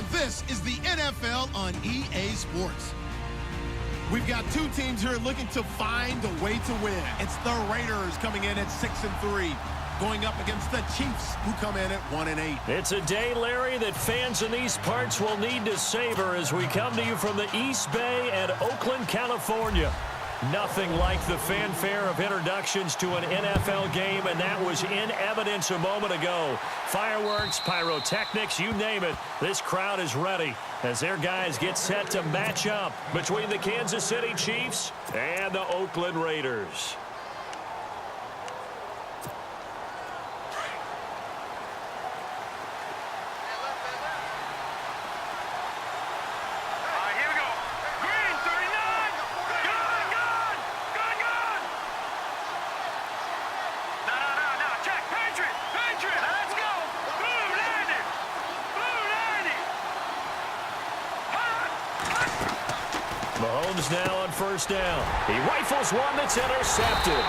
And this is the NFL on EA Sports. We've got two teams here looking to find a way to win. It's the Raiders coming in at 6-3, going up against the Chiefs, who come in at 1-8. It's a day, Larry, that fans in these parts will need to savor as we come to you from the East Bay and Oakland, California. Nothing like the fanfare of introductions to an NFL game, and that was in evidence a moment ago. Fireworks, pyrotechnics, you name it. This crowd is ready as their guys get set to match up between the Kansas City Chiefs and the Oakland Raiders. Mahomes now on first down. He rifles one that's intercepted.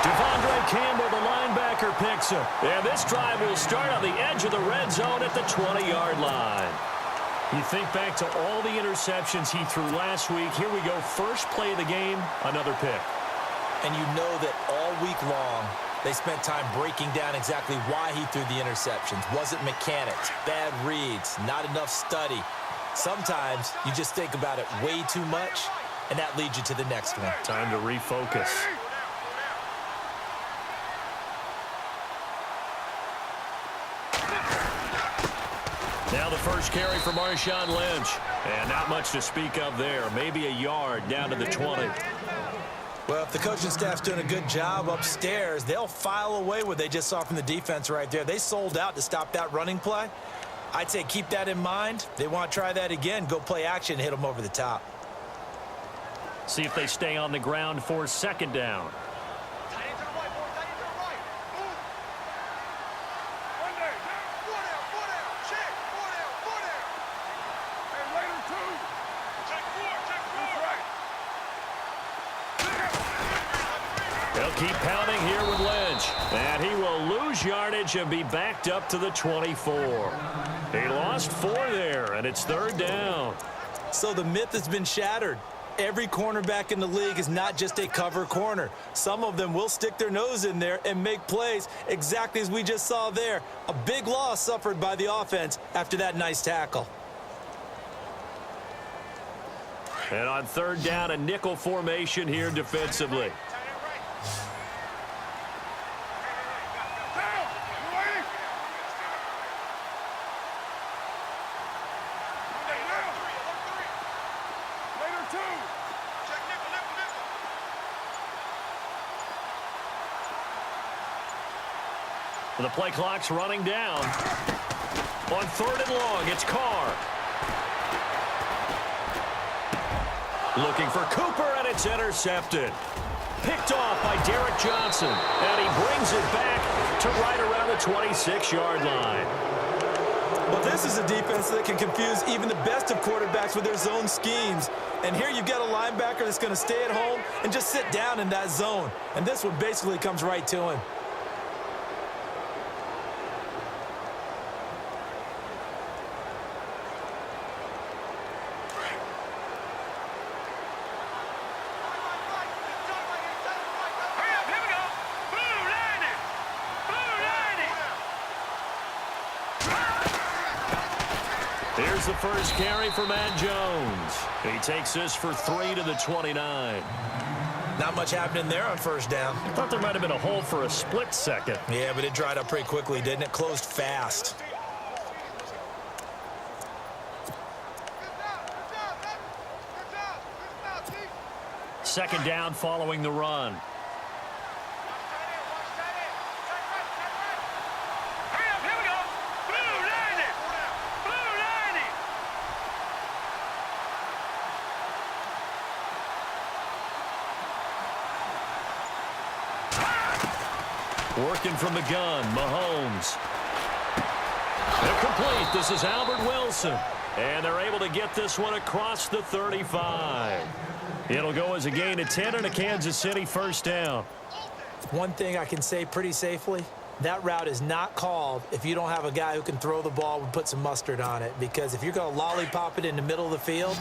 Devondre Campbell, the linebacker, picks him. And this drive will start on the edge of the red zone at the 20-yard line. You think back to all the interceptions he threw last week. Here we go. First play of the game, another pick. And you know that all week long, they spent time breaking down exactly why he threw the interceptions. Wasn't mechanics, bad reads, not enough study. Sometimes you just think about it way too much, and that leads you to the next one. Time to refocus. Now the first carry for Marshawn Lynch. And not much to speak of there. Maybe a yard down to the 20. Well, if the coaching staff's doing a good job upstairs, they'll file away what they just saw from the defense right there. They sold out to stop that running play. I'd say keep that in mind. They want to try that again. Go play action, hit them over the top. See if they stay on the ground for second down. They'll keep pounding here with Lynch. And he will lose yardage and be backed up to the 24. He lost 4 there, and it's third down. So the myth has been shattered. Every cornerback in the league is not just a cover corner. Some of them will stick their nose in there and make plays exactly as we just saw there. A big loss suffered by the offense after that nice tackle. And on third down, a nickel formation here defensively. The play clock's running down. On third and long, it's Carr. Looking for Cooper, and it's intercepted. Picked off by Derek Johnson. And he brings it back to right around the 26-yard line. Well, this is a defense that can confuse even the best of quarterbacks with their zone schemes. And here you've got a linebacker that's going to stay at home and just sit down in that zone. And this one basically comes right to him. Here's the first carry for Matt Jones. He takes this for 3 to the 29. Not much happening there on first down. I thought there might have been a hole for a split second. Yeah, but it dried up pretty quickly, didn't it? Closed fast. Second down following the run. Working from the gun, Mahomes. Incomplete. This is Albert Wilson. And they're able to get this one across the 35. It'll go as a gain of 10 and a Kansas City first down. One thing I can say pretty safely, that route is not called if you don't have a guy who can throw the ball and put some mustard on it. Because if you're going to lollipop it in the middle of the field,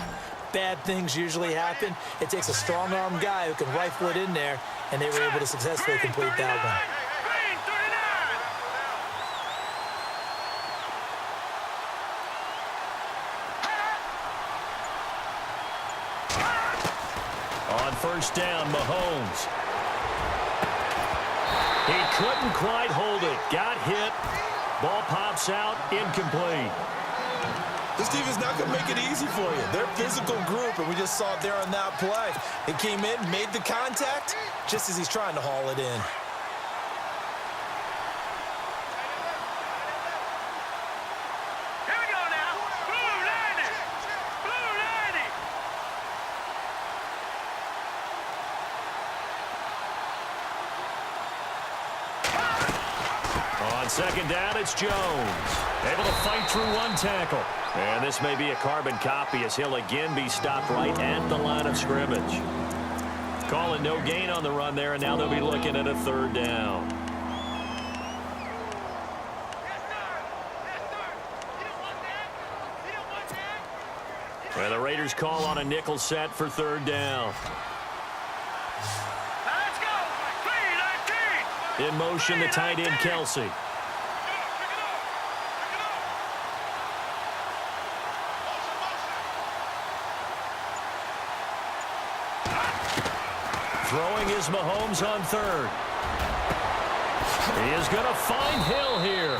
bad things usually happen. It takes a strong-arm guy who can rifle it in there, and they were able to successfully complete that one. On first down, Mahomes. He couldn't quite hold it. Got hit. Ball pops out. Incomplete. This defense not going to make it easy for you. They're a physical group, and we just saw it there on that play. He came in, made the contact, just as he's trying to haul it in. Here we go now. Blue 90. Blue 90. On second down, it's Jones. Able to fight through one tackle. And this may be a carbon copy as he'll again be stopped right at the line of scrimmage. Calling no gain on the run there, and now they'll be looking at a third down. And the Raiders call on a nickel set for third down. Let's go. 3-19. In motion, the tight end, Kelsey. Throwing is Mahomes on third. He is going to find Hill here.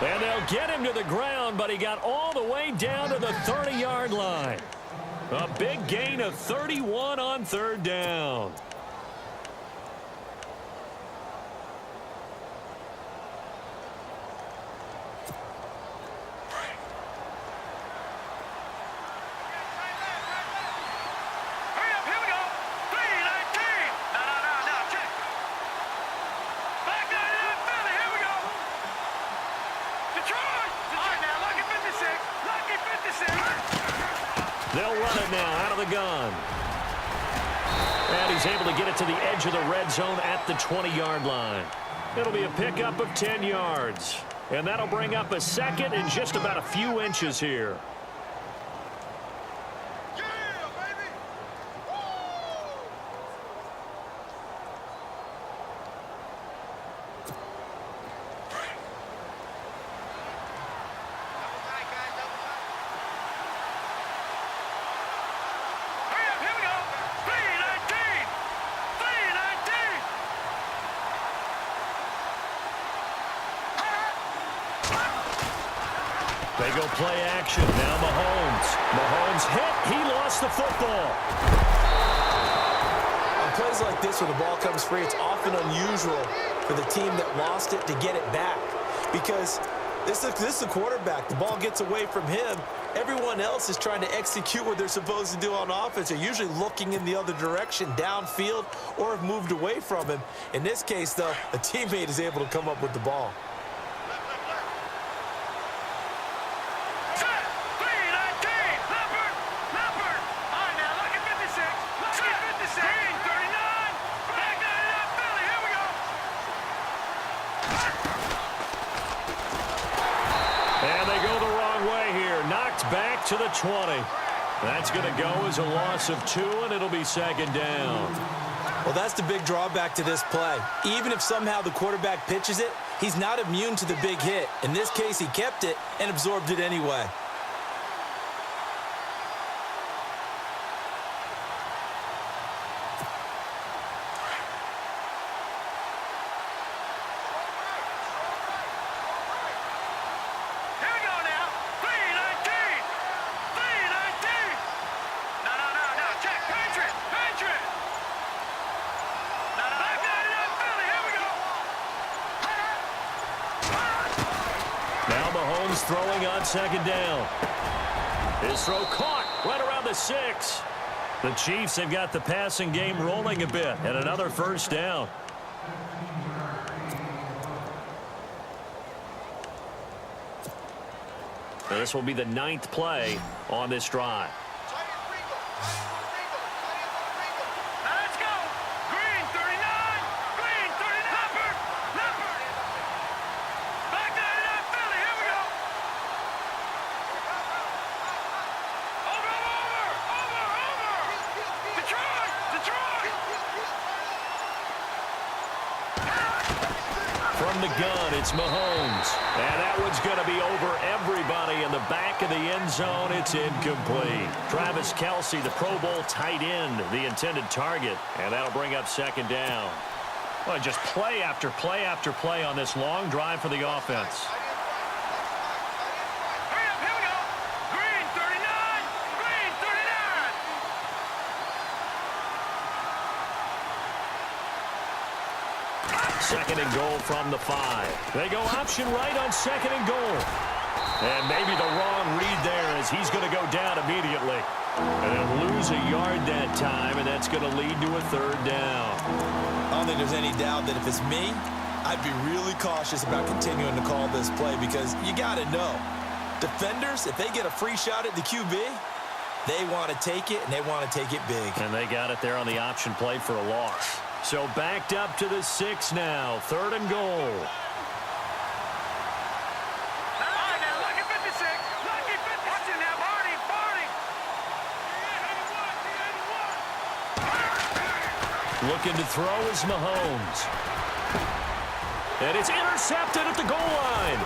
And they'll get him to the ground, but he got all the way down to the 30-yard line. A big gain of 31 on third down. They'll run it now out of the gun. And he's able to get it to the edge of the red zone at the 20-yard line. It'll be a pickup of 10 yards. And that'll bring up a second and just about a few inches here. They go play action. Now Mahomes. Mahomes hit. He lost the football. On plays like this where the ball comes free, it's often unusual for the team that lost it to get it back. Because this is the quarterback. The ball gets away from him. Everyone else is trying to execute what they're supposed to do on offense. They're usually looking in the other direction, downfield, or have moved away from him. In this case, though, a teammate is able to come up with the ball. Back to the 20. That's going to go as a loss of 2, and it'll be second down. Well, that's the big drawback to this play. Even if somehow the quarterback pitches it, he's not immune to the big hit. In this case, he kept it and absorbed it anyway. Throwing on second down. His throw caught right around the 6. The Chiefs have got the passing game rolling a bit, and another first down. Now this will be the 9th play on this drive. From the gun, it's Mahomes. And that one's going to be over everybody in the back of the end zone. It's incomplete. Travis Kelce, the Pro Bowl tight end, the intended target. And that'll bring up second down. Well, just play after play after play on this long drive for the offense. Second and goal from the 5. They go option right on second and goal. And maybe the wrong read there as he's going to go down immediately. And they'll lose a yard that time, and that's going to lead to a third down. I don't think there's any doubt that if it's me, I'd be really cautious about continuing to call this play because you got to know, defenders, if they get a free shot at the QB, they want to take it, and they want to take it big. And they got it there on the option play for a loss. So backed up to the 6 now. Third and goal. All right, now, lucky 56. Lucky 56. Watch it now, Barney. Looking to throw is Mahomes. And it's intercepted at the goal line.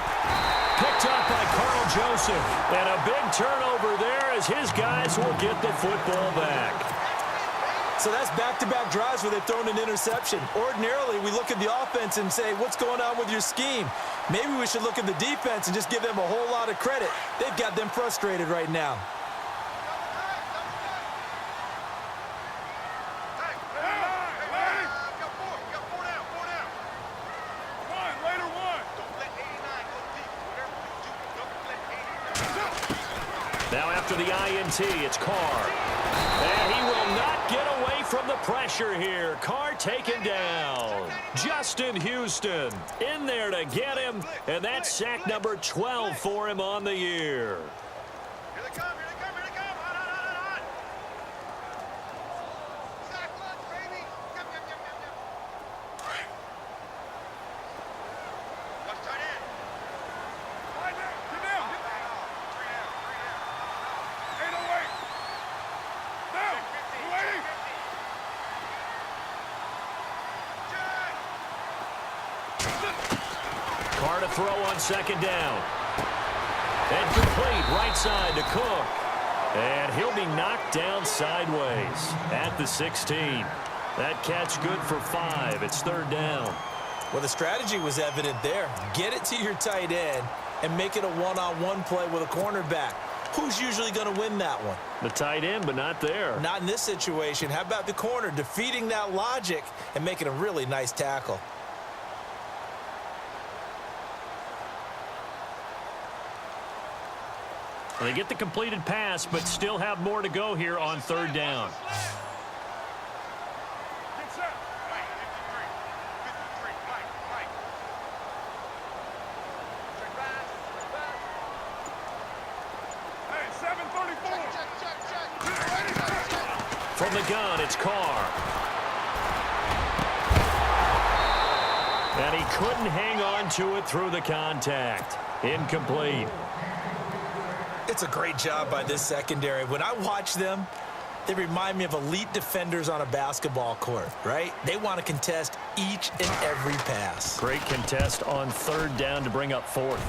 Picked up by Carl Joseph. And a big turnover there as his guys will get the football back. So that's back-to-back drives where they've thrown an interception. Ordinarily, we look at the offense and say, what's going on with your scheme? Maybe we should look at the defense and just give them a whole lot of credit. They've got them frustrated right now. Now after the INT, it's Carr. And he will not get away from the pressure here. Carr taken down. Justin Houston in there to get him. And that's sack number 12 for him on the year. Here they come, here they come, here they come. Hot. Sack lunch, baby. Yep. Watch tight end. Right there, get down. 3 down. 808. Down. 280. Carr to throw on second down. And complete right side to Cook. And he'll be knocked down sideways at the 16. That catch good for 5. It's third down. Well, the strategy was evident there. Get it to your tight end and make it a one-on-one play with a cornerback. Who's usually going to win that one? The tight end, but not there. Not in this situation. How about the corner defeating that logic and making a really nice tackle? They get the completed pass, but still have more to go here on third down. Get set. Mike, 53. Mike. Hey, 734. Check. From the gun, it's Carr. And he couldn't hang on to it through the contact. Incomplete. It's a great job by this secondary. When I watch them, they remind me of elite defenders on a basketball court, right? They want to contest each and every pass. Great contest on third down to bring up fourth.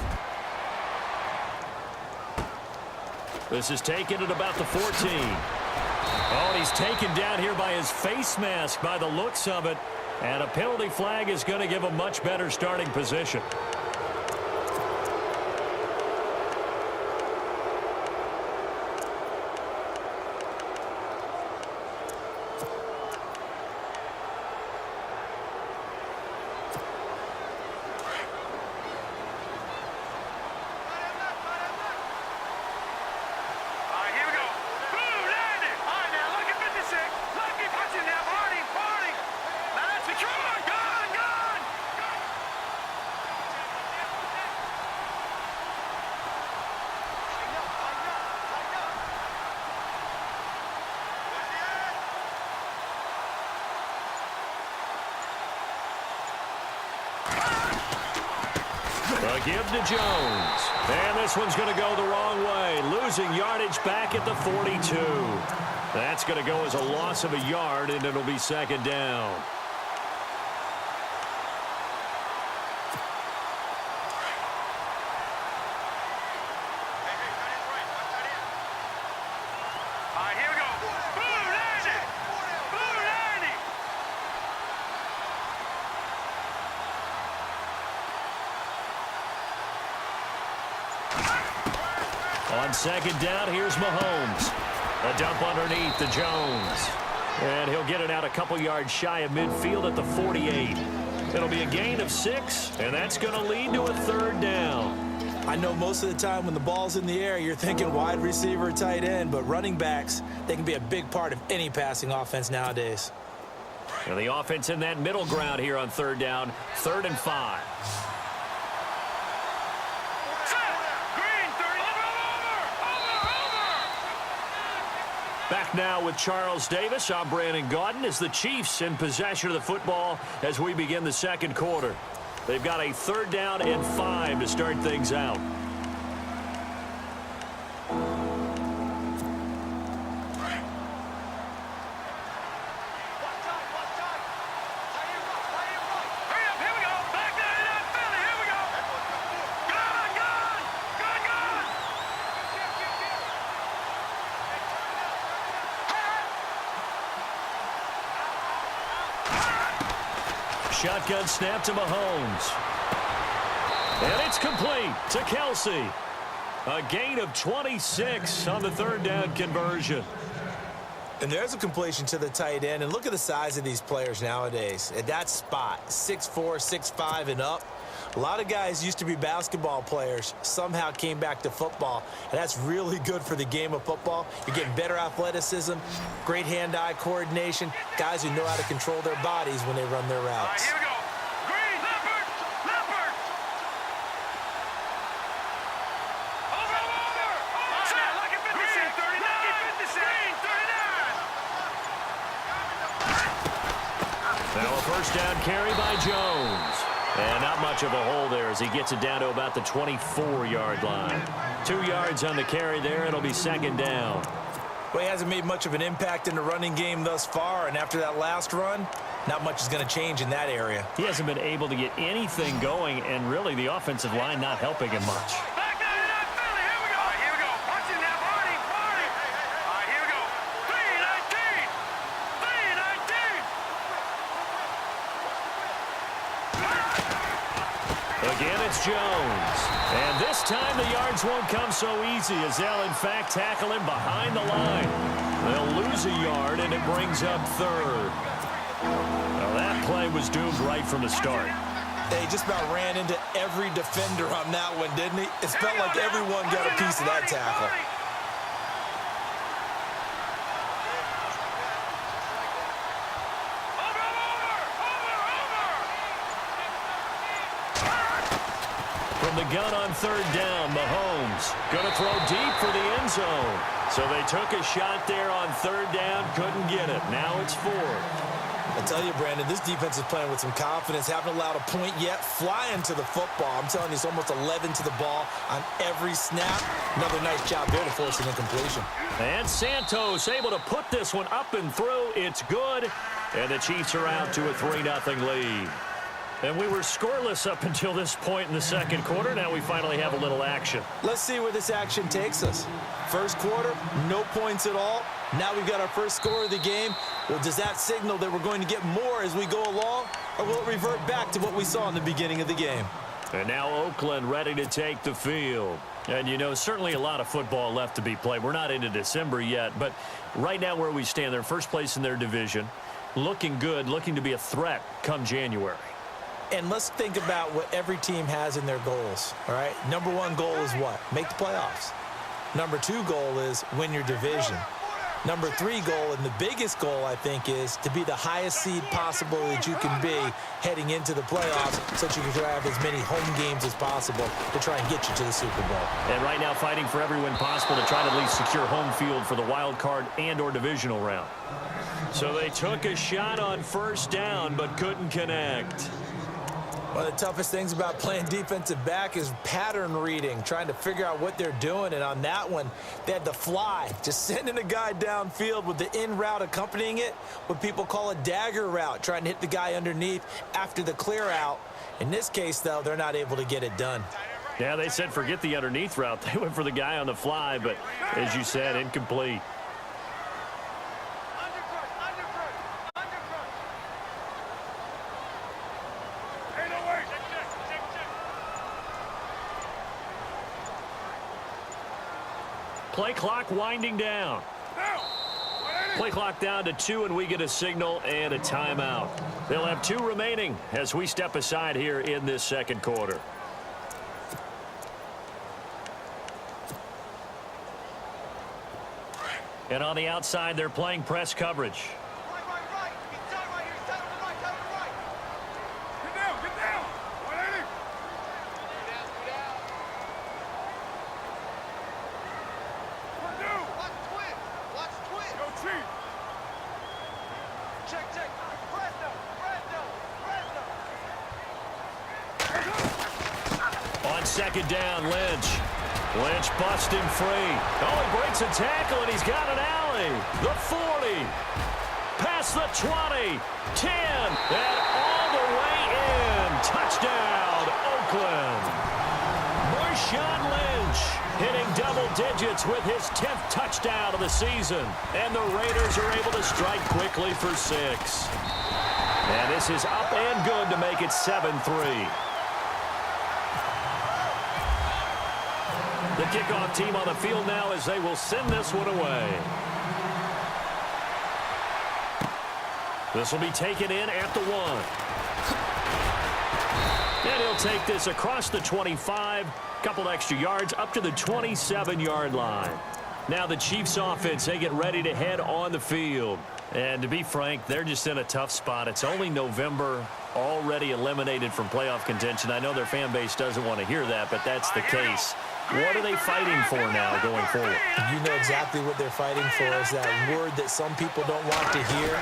This is taken at about the 14. Oh, and he's taken down here by his face mask by the looks of it. And a penalty flag is going to give a much better starting position. Give to Jones. And this one's going to go the wrong way. Losing yardage back at the 42. That's going to go as a loss of a yard, and it'll be second down. On second down, here's Mahomes. A dump underneath to Jones. And he'll get it out a couple yards shy of midfield at the 48. It'll be a gain of 6, and that's going to lead to a third down. I know most of the time when the ball's in the air, you're thinking wide receiver, tight end, but running backs, they can be a big part of any passing offense nowadays. And the offense in that middle ground here on third down, 3rd and 5. Back now with Charles Davis. I'm Brandon Gaudin as the Chiefs in possession of the football as we begin the second quarter. They've got a 3rd down and 5 to start things out. Shotgun snap to Mahomes. And it's complete to Kelsey. A gain of 26 on the 3rd down conversion. And there's a completion to the tight end. And look at the size of these players nowadays. At that spot, 6'4", 6'5", and up. A lot of guys used to be basketball players, somehow came back to football, and that's really good for the game of football. You're getting better athleticism, great hand-eye coordination, guys who know how to control their bodies when they run their routes. Here we go. Green, leopard, leopard. Over. Set, lucky 50 cent, 39. Lucky 50 cent, green, 39. Now a first down carry by Jones. And not much of a hole there as he gets it down to about the 24-yard line. 2 yards on the carry there. It'll be 2nd down. Well, he hasn't made much of an impact in the running game thus far, and after that last run, not much is going to change in that area. He hasn't been able to get anything going, and really the offensive line not helping him much. Back 99, Philly, here we go. All right, here we go. Watch it now, Marty. All right, here we go. 319. 319. Again, it's Jones. And this time the yards won't come so easy as they'll, in fact, tackle him behind the line. They'll lose a yard, and it brings up 3rd. Now, that play was doomed right from the start. He just about ran into every defender on that one, didn't he? It felt like everyone got a piece of that tackle. From the gun on 3rd down, Mahomes going to throw deep for the end zone. So they took a shot there on 3rd down, couldn't get it. Now it's 4th. I tell you, Brandon, this defense is playing with some confidence. Haven't allowed a point yet. Flying to the football. I'm telling you, it's almost 11 to the ball on every snap. Another nice job there to force an incompletion. And Santos able to put this one up and through. It's good. And the Chiefs are out to a 3-0 lead. And we were scoreless up until this point in the second quarter. Now we finally have a little action. Let's see where this action takes us. First quarter, no points at all. Now we've got our first score of the game. Well, does that signal that we're going to get more as we go along? Or will it revert back to what we saw in the beginning of the game? And now Oakland ready to take the field. And, you know, certainly a lot of football left to be played. We're not into December yet, but right now where we stand, they're first place in their division. Looking good, looking to be a threat come January. And let's think about what every team has in their goals, all right? Number 1 goal is what? Make the playoffs. Number 2 goal is win your division. Number 3 goal, and the biggest goal, I think, is to be the highest seed possible that you can be heading into the playoffs so that you can have as many home games as possible to try and get you to the Super Bowl. And right now fighting for every win possible to try to at least secure home field for the wild card and or divisional round. So they took a shot on 1st down but couldn't connect. One of the toughest things about playing defensive back is pattern reading, trying to figure out what they're doing. And on that one, they had to fly, just sending a guy downfield with the in route accompanying it, what people call a dagger route, trying to hit the guy underneath after the clear out. In this case, though, they're not able to get it done. Yeah, they said forget the underneath route. They went for the guy on the fly, but as you said, incomplete. Play clock winding down. Play clock down to 2, and we get a signal and a timeout. They'll have 2 remaining as we step aside here in this second quarter. And on the outside, they're playing press coverage. Right. He's down right here. He's down to the right. Down to the right. Get down. 180. Get down. Watch twin. Yo, Chief. Check. Fresno. On second down, Lynch busting free. Oh, he breaks a tackle, and he's got an alley. The 40. Past the 20. 10. And all the way in. Touchdown, Oakland. Marshawn Lynch hitting double digits with his 10th touchdown of the season. And the Raiders are able to strike quickly for 6. And this is up and good to make it 7-3. The kickoff team on the field now as they will send this one away. This will be taken in at the 1. And he'll take this across the 25, couple extra yards up to the 27-yard line. Now the Chiefs offense, they get ready to head on the field. And to be frank, they're just in a tough spot. It's only November, already eliminated from playoff contention. I know their fan base doesn't want to hear that, but that's the case. What are they fighting for now going forward? You know exactly what they're fighting for is that word that some people don't want to hear,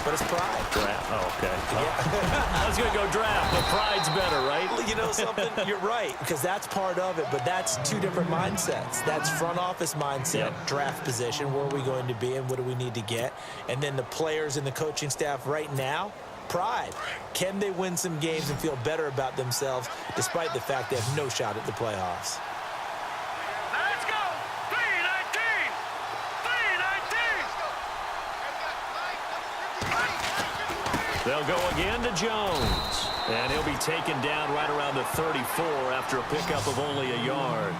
but it's pride. Draft. Oh, okay. Yeah. I was going to go draft, but pride's better, right? You know something? You're right, because that's part of it, but that's 2 different mindsets. That's front office mindset, draft position, where are we going to be and what do we need to get? And then the players and the coaching staff right now, pride. Can they win some games and feel better about themselves despite the fact they have no shot at the playoffs? Let's go. 3-19. They'll go again to Jones. And he'll be taken down right around the 34 after a pickup of only a yard.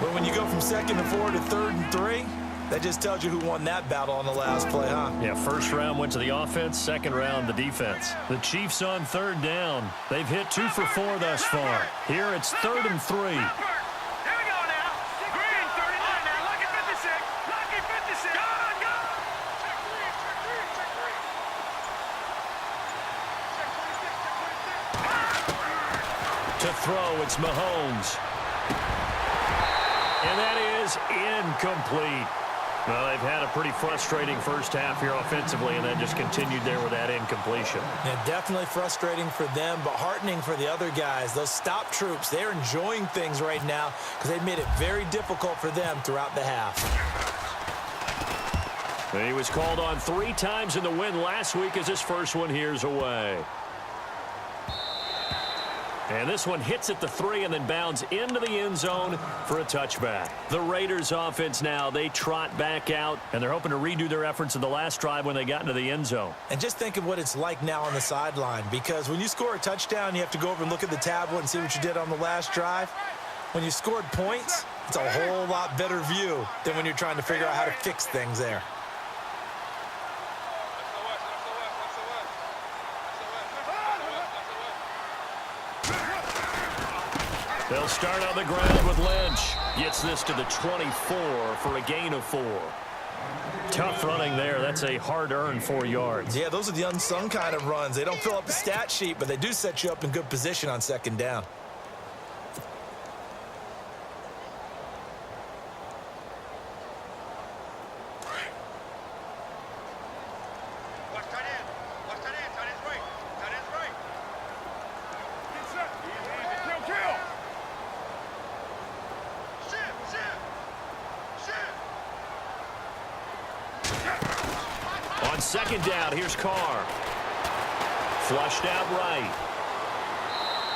Well, when you go from 2nd and 4 to 3rd and 3, that just tells you who won that battle on the last play, huh? Yeah, first round went to the offense, second round the defense. The Chiefs on 3rd down. They've hit 2 for 4 thus far. Here it's 3rd and 3. Here we go now. Green 39 now. Lucky 56. Lucky 56. Go. Check 3. To throw, it's Mahomes. And that is incomplete. Well, they've had a pretty frustrating first half here offensively, and then just continued there with that incompletion. Yeah, definitely frustrating for them, but heartening for the other guys. Those stop troops, they're enjoying things right now because they've made it very difficult for them throughout the half. And he was called on 3 times in the win last week as his first one here's away. And this one hits at the 3 and then bounds into the end zone for a touchback. The Raiders offense now, they trot back out, and they're hoping to redo their efforts in the last drive when they got into the end zone. And just think of what it's like now on the sideline, because when you score a touchdown, you have to go over and look at the tablet and see what you did on the last drive. When you scored points, it's a whole lot better view than when you're trying to figure out how to fix things there. They'll start on the ground with Lynch. Gets this to the 24 for a gain of 4. Tough running there. That's a hard-earned 4 yards. Yeah, those are the unsung kind of runs. They don't fill up the stat sheet, but they do set you up in good position on 2nd down. Watch tight end. Watch tight end. Tight end's right. Tight end's right. Get set. Kill. On 2nd down, here's Carr. Flushed out right.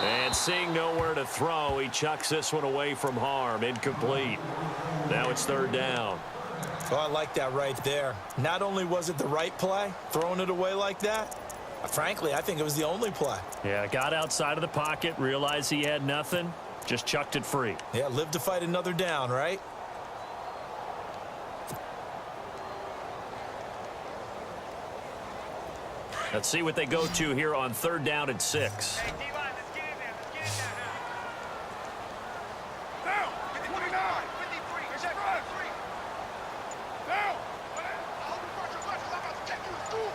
And seeing nowhere to throw, he chucks this one away from harm. Incomplete. Now it's 3rd down. Oh, I like that right there. Not only was it the right play, throwing it away like that, frankly, I think it was the only play. Yeah, got outside of the pocket, realized he had nothing, just chucked it free. Yeah, live to fight another down, right? Let's see what they go to here on 3rd down and 6. Hey, D-line, let's get in there. Let's get in there now. Down. 29. 53. Check 53. Down. Hold the pressure. I'm about to take you to school.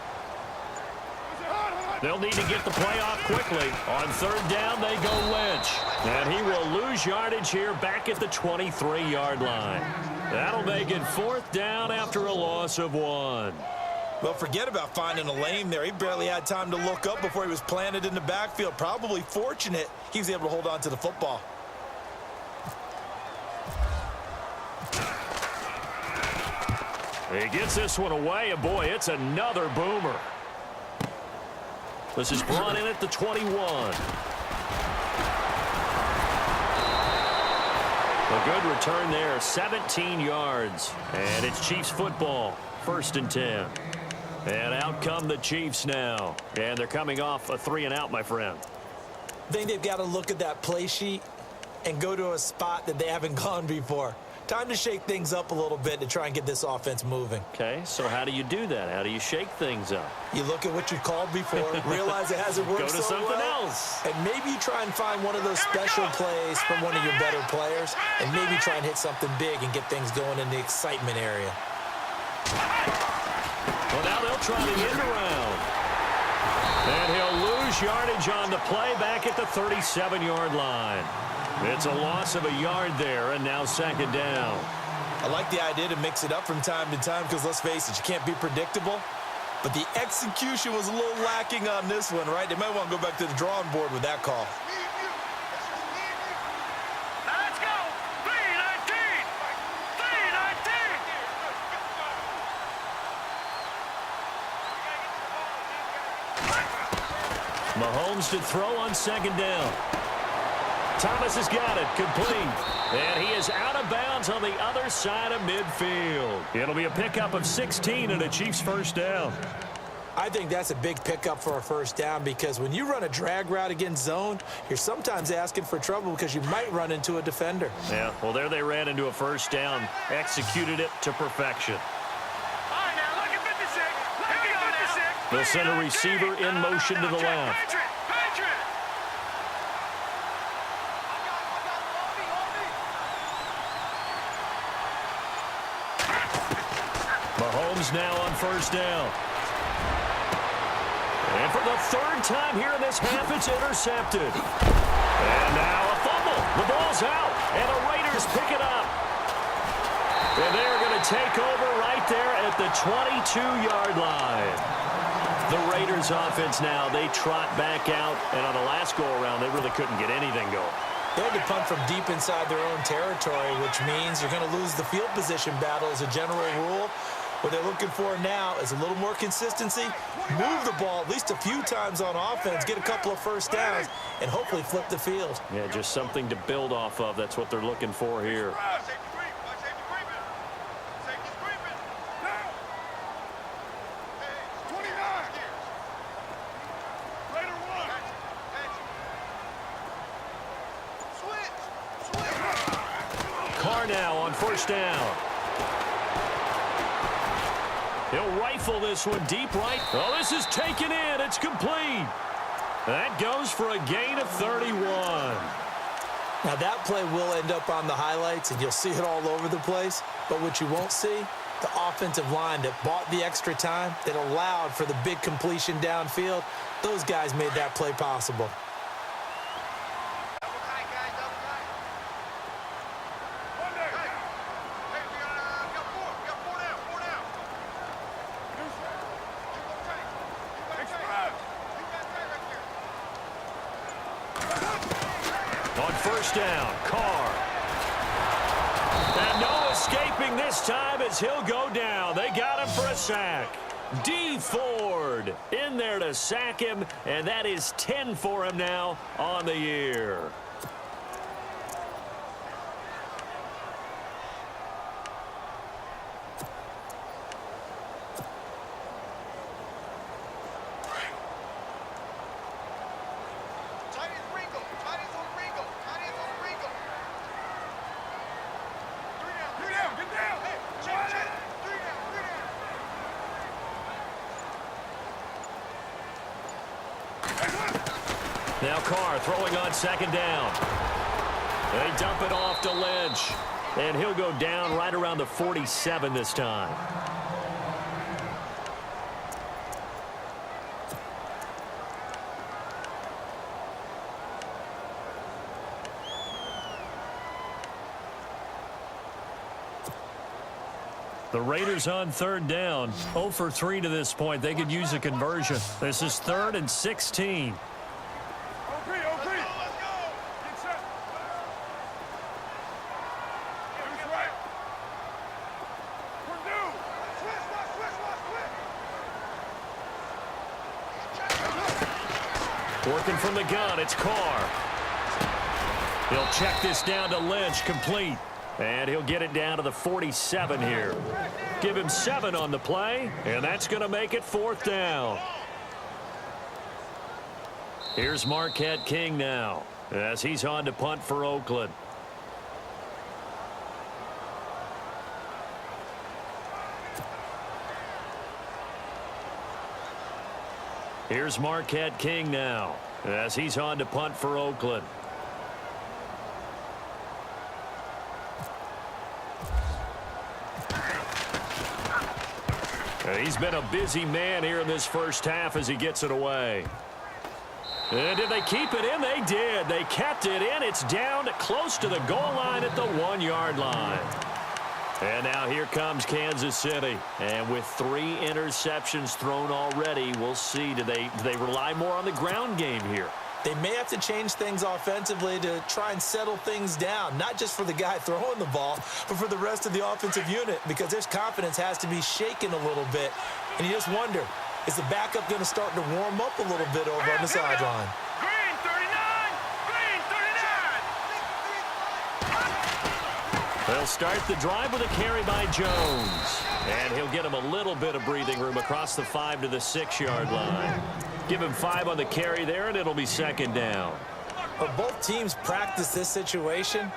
They'll need to get the play off quickly. On 3rd down, they go Lynch. And he will lose yardage here back at the 23-yard line. That'll make it 4th down after a loss of 1. Well, forget about finding a lane there. He barely had time to look up before he was planted in the backfield. Probably fortunate he was able to hold on to the football. He gets this one away, and boy, it's another boomer. This is brought in at the 21. A good return there, 17 yards. And it's Chiefs football, 1st and 10. And out come the Chiefs now. And they're coming off a 3-and-out, my friend. I think they've got to look at that play sheet and go to a spot that they haven't gone before. Time to shake things up a little bit to try and get this offense moving. Okay, so how do you do that? How do you shake things up? You look at what you've called before, realize it hasn't worked Go to so something well, else. and maybe try and find one of those special plays from one of your better players, and maybe try and hit something big and get things going in the excitement area. Well, now they'll try the end around. And he'll lose yardage on the play back at the 37-yard line. It's a loss of a yard there, and now 2nd down. I like the idea to mix it up from time to time because, let's face it, you can't be predictable. But the execution was a little lacking on this one, right? They might want to go back to the drawing board with that call. Let's go. 3-19. 3-19. Mahomes to throw on 2nd down. Thomas has got it, complete. And he is out of bounds on the other side of midfield. It'll be a pickup of 16 and a Chiefs 1st down. I think that's a big pickup for a 1st down because when you run a drag route against zone, you're sometimes asking for trouble because you might run into a defender. Yeah, well, there they ran into a 1st down, executed it to perfection. All right, now, look at 56. Here we go, 56. They'll send a receiver in motion to the left. Patrick. Mahomes now on 1st down. And for the 3rd time here in this half, it's intercepted. And now a fumble. The ball's out, and the Raiders pick it up. And they're going to take over right there at the 22-yard line. The Raiders offense now, they trot back out, and on the last go-around, they really couldn't get anything going. They had to punt from deep inside their own territory, which means you're going to lose the field position battle as a general rule. What they're looking for now is a little more consistency, move the ball at least a few times on offense, get a couple of 1st downs, and hopefully flip the field. Yeah, just something to build off of. That's what they're looking for here. Carr now on 1st down. He'll rifle this one deep right. Oh, this is taken in. It's complete. That goes for a gain of 31. Now, that play will end up on the highlights, and you'll see it all over the place. But what you won't see, the offensive line that bought the extra time, that allowed for the big completion downfield, those guys made that play possible. On 1st down, Carr. And no escaping this time as he'll go down. They got him for a sack. D. Ford in there to sack him, and that is 10 for him now on the year. Now Carr throwing on second down. They dump it off to Lynch. And he'll go down right around the 47 this time. The Raiders on third down. 0 for 3 to this point. They could use a conversion. This is 3rd and 16. Working from the gun, it's Carr. He'll check this down to Lynch, complete. And he'll get it down to the 47 here. Give him 7 on the play, and that's going to make it 4th down. Here's Marquette King now, as he's on to punt for Oakland. Here's Marquette King now, as he's on to punt for Oakland. He's been a busy man here in this first half as he gets it away. And did they keep it in? They did. They kept it in. It's down to close to the goal line at the 1-yard line. And now here comes Kansas City. And with 3 interceptions thrown already, we'll see. Do they rely more on the ground game here? They may have to change things offensively to try and settle things down, not just for the guy throwing the ball, but for the rest of the offensive unit, because their confidence has to be shaken a little bit. And you just wonder, is the backup going to start to warm up a little bit over on the sideline? Green 39! Green 39! They'll start the drive with a carry by Jones. And he'll get him a little bit of breathing room across the 5 to the 6-yard line. Give him 5 on the carry there, and it'll be 2nd down. But both teams practice this situation,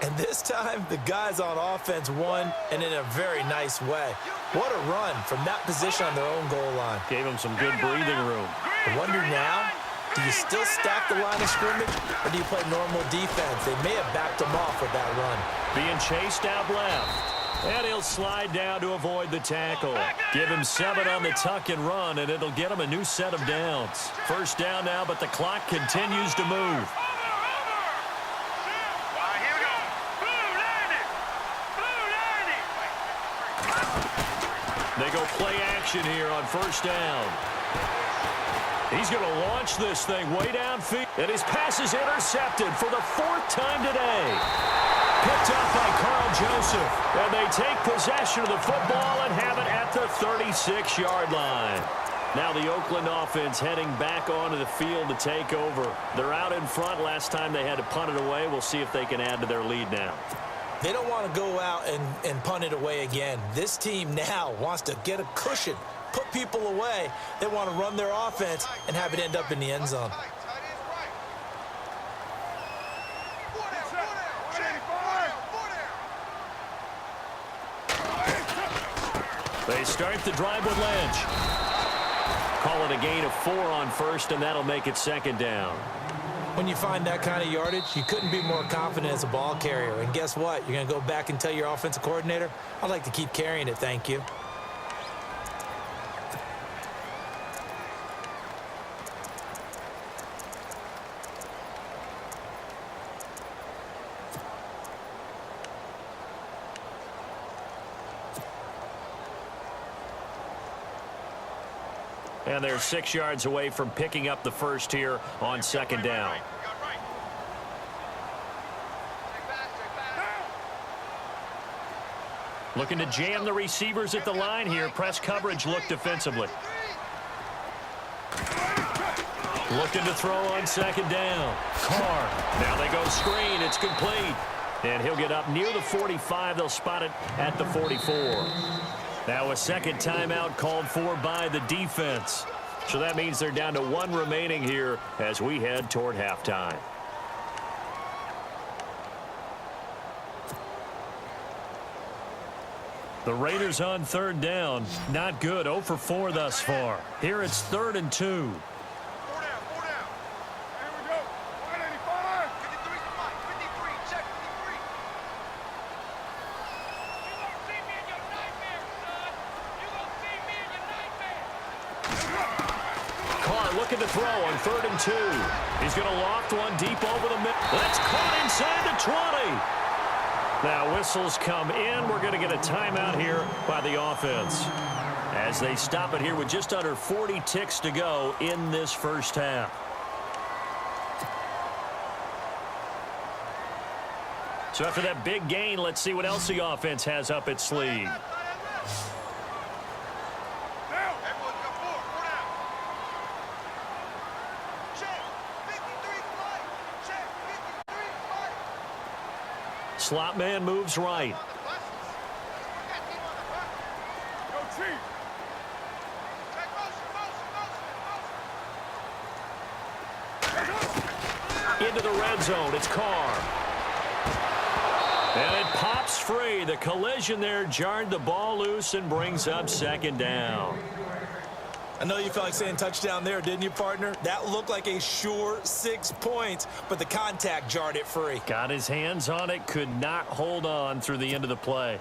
and this time the guys on offense won, and in a very nice way. What a run from that position on their own goal line. Gave him some good breathing room. I wonder now, do you still stack the line of scrimmage, or do you play normal defense? They may have backed them off with that run. Being chased out left. And he'll slide down to avoid the tackle. Give him 7 on the tuck and run, and it'll get him a new set of downs. 1st down now, but the clock continues to move. They go play action here on 1st down. He's going to launch this thing way downfield. And his pass is intercepted for the 4th time today. Picked up by Carl Joseph. And they take possession of the football and have it at the 36-yard line. Now the Oakland offense heading back onto the field to take over. They're out in front. Last time they had to punt it away. We'll see if they can add to their lead now. They don't want to go out and punt it away again. This team now wants to get a cushion, put people away. They want to run their offense and have it end up in the end zone. They start the drive with Lynch. Call it a gain of 4 on 1st, and that'll make it 2nd down. When you find that kind of yardage, you couldn't be more confident as a ball carrier. And guess what? You're going to go back and tell your offensive coordinator, I'd like to keep carrying it, thank you. And they're 6 yards away from picking up the 1st here on 2nd down. Looking to jam the receivers at the line here. Press coverage look defensively. Looking to throw on 2nd down. Carr. Now they go screen. It's complete. And he'll get up near the 45. They'll spot it at the 44. Now a 2nd timeout called for by the defense. So that means they're down to 1 remaining here as we head toward halftime. The Raiders on 3rd down. Not good. 0 for 4 thus far. Here it's 3rd and 2. 4 down. Here we Carr looking to throw on 3rd and 2. He's going to loft one deep over the middle. That's caught inside the 20. Now whistles come in. We're going to get a timeout here by the offense, as they stop it here with just under 40 ticks to go in this first half. So after that big gain, let's see what else the offense has up its sleeve. Slot man moves right. Into the red zone. It's Carr. And it pops free. The collision there jarred the ball loose and brings up 2nd down. I know you felt like saying touchdown there, didn't you, partner? That looked like a sure 6 points, but the contact jarred it free. Got his hands on it, could not hold on through the end of the play.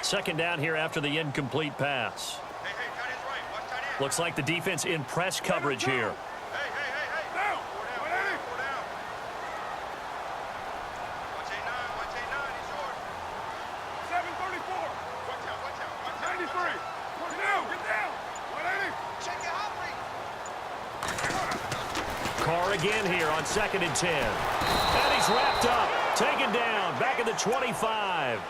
Second down here after the incomplete pass. Looks like the defense in press coverage here. Carr again here on 2nd and 10. And he's wrapped up, taken down, back at the 25.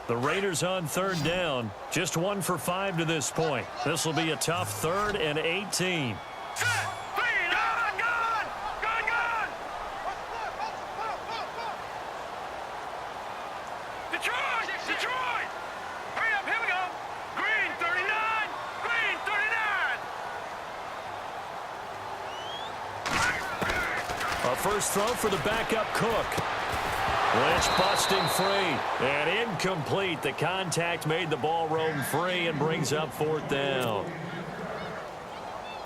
The Raiders on 3rd down. Just 1 for 5 to this point. This will be a tough 3rd and 18. Detroit! Hurry up, here we go! Green 39! Green 39! A first throw for the backup Cook. Lynch busting free and incomplete. The contact made the ball roam free and brings up 4th down.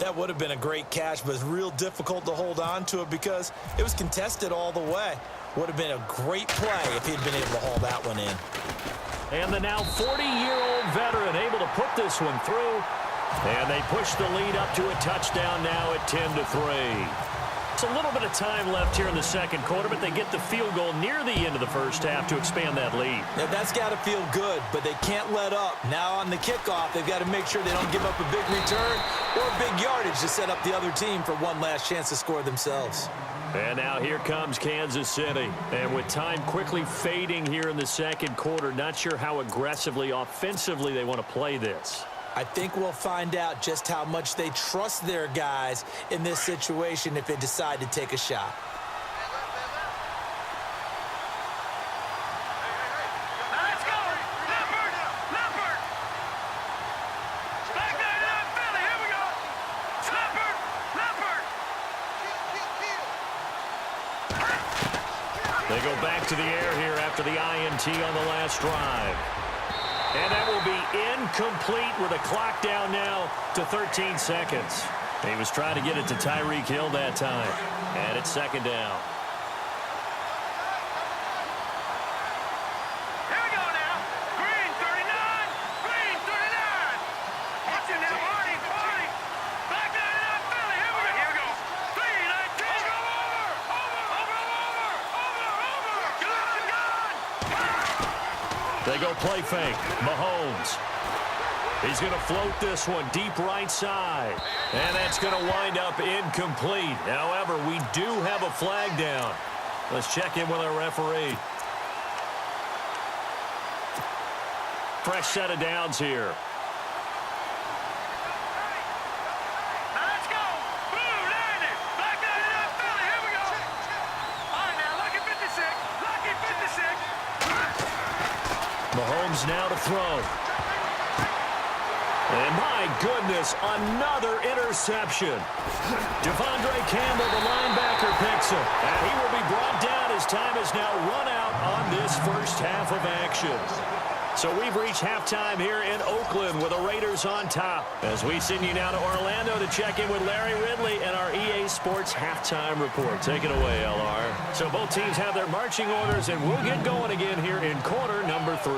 That would have been a great catch, but it's real difficult to hold on to it because it was contested all the way. Would have been a great play if he'd been able to haul that one in. And the now 40-year-old veteran able to put this one through. And they push the lead up to a touchdown now at 10-3. It's a little bit of time left here in the second quarter, but they get the field goal near the end of the first half to expand that lead. Yeah, that's got to feel good, but they can't let up. Now on the kickoff, they've got to make sure they don't give up a big return or big yardage to set up the other team for one last chance to score themselves. And now here comes Kansas City. And with time quickly fading here in the second quarter, not sure how aggressively, offensively they want to play this. I think we'll find out just how much they trust their guys in this situation if they decide to take a shot. Let's go! Leopard! Back there to Philly, here we go! Leopard! They go back to the air here after the INT on the last drive. And that will be incomplete with a clock down now to 13 seconds. He was trying to get it to Tyreek Hill that time. And it's 2nd down. Here we go now. Green 39. Green 39. Watch it now, Marty. Back there to Philly. Here we go. 3-19. Go over. Good. They go play fake. Mahomes. He's going to float this one deep right side. And that's going to wind up incomplete. However, we do have a flag down. Let's check in with our referee. Fresh set of downs here. Let's go. Blue 90. Back there to Philly. Here we go. All right, now, lucky 56. Lucky 56. Mahomes now to throw. And my goodness, another interception. Devondre Campbell, the linebacker, picks him. And he will be brought down as time is now run out on this first half of action. So we've reached halftime here in Oakland with the Raiders on top. As we send you now to Orlando to check in with Larry Ridley and our EA Sports halftime report. Take it away, LR. So both teams have their marching orders, and we'll get going again here in quarter number 3.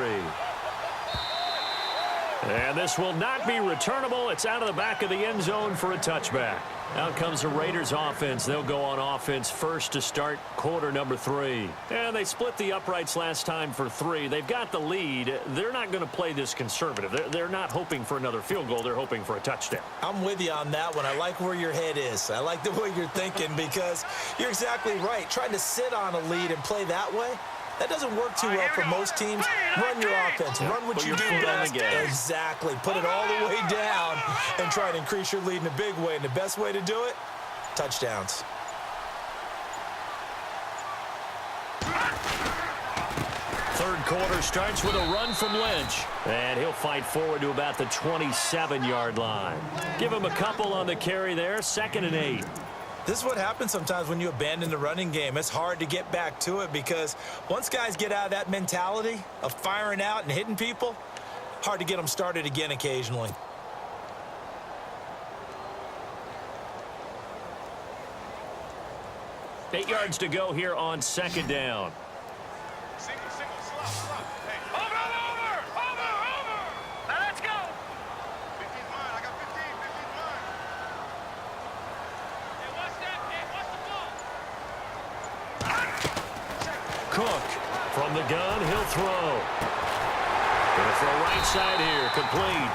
And this will not be returnable. It's out of the back of the end zone for a touchback. Out comes the Raiders offense. They'll go on offense first to start quarter number 3. And they split the uprights last time for 3. They've got the lead. They're not going to play this conservative. They're not hoping for another field goal. They're hoping for a touchdown. I'm with you on that one. I like where your head is. I like the way you're thinking because you're exactly right. Trying to sit on a lead and play that way, that doesn't work too well for most teams. Run your offense. Run what you do best. Exactly. Put it all the way down and try to increase your lead in a big way. And the best way to do it, touchdowns. Third quarter starts with a run from Lynch. And he'll fight forward to about the 27-yard line. Give him a couple on the carry there. 2nd and 8. This is what happens sometimes when you abandon the running game. It's hard to get back to it because once guys get out of that mentality of firing out and hitting people, hard to get them started again occasionally. Eight yards to go here on 2nd down. Cook from the gun, he'll throw. Gonna throw right side here, complete.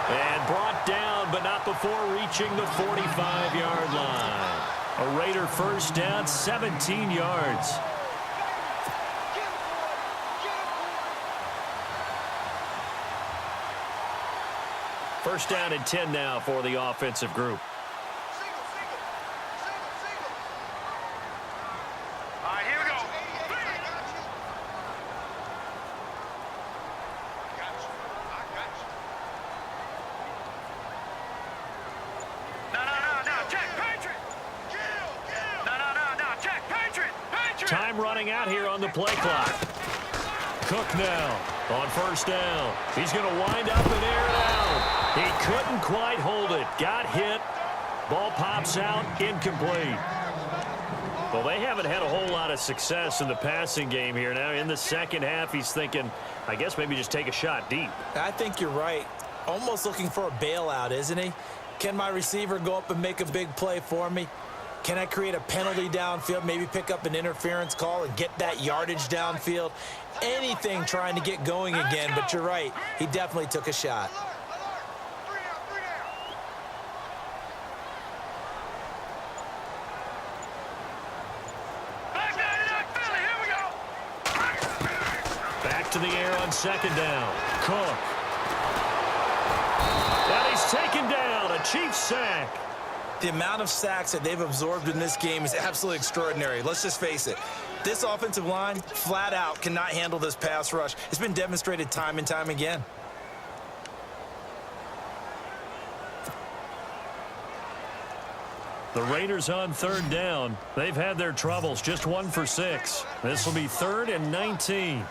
And brought down, but not before reaching the 45-yard line. A Raider first down, 17 yards. First down and 10 now for the offensive group. Time running out here on the play clock. Cook now on first down. He's going to wind up and air it out. He couldn't quite hold it. Got hit. Ball pops out. Incomplete. Well, they haven't had a whole lot of success in the passing game here. Now in the second half, he's thinking, I guess maybe just take a shot deep. I think you're right. Almost looking for a bailout, isn't he? Can my receiver go up and make a big play for me? Can I create a penalty downfield, maybe pick up an interference call and get that yardage downfield? Anything trying to get going again, but you're right. He definitely took a shot. Back to the air on 2nd down. Cook. And he's taken down. A Chiefs sack. The amount of sacks that they've absorbed in this game is absolutely extraordinary. Let's just face it. This offensive line, flat out, cannot handle this pass rush. It's been demonstrated time and time again. The Raiders on 3rd down. They've had their troubles. Just 1 for 6. This will be 3rd and 19.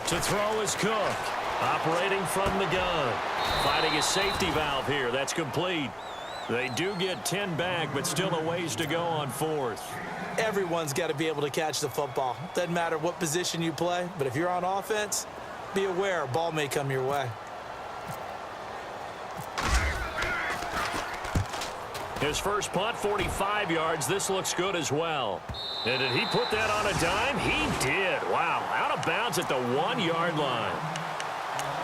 To throw is Cook. Operating from the gun. Fighting a safety valve here. That's complete. They do get 10 back, but still a ways to go on 4th. Everyone's got to be able to catch the football. Doesn't matter what position you play, but if you're on offense, be aware a ball may come your way. His first punt, 45 yards. This looks good as well. And did he put that on a dime? He did. Wow. Out of bounds at the 1-yard line.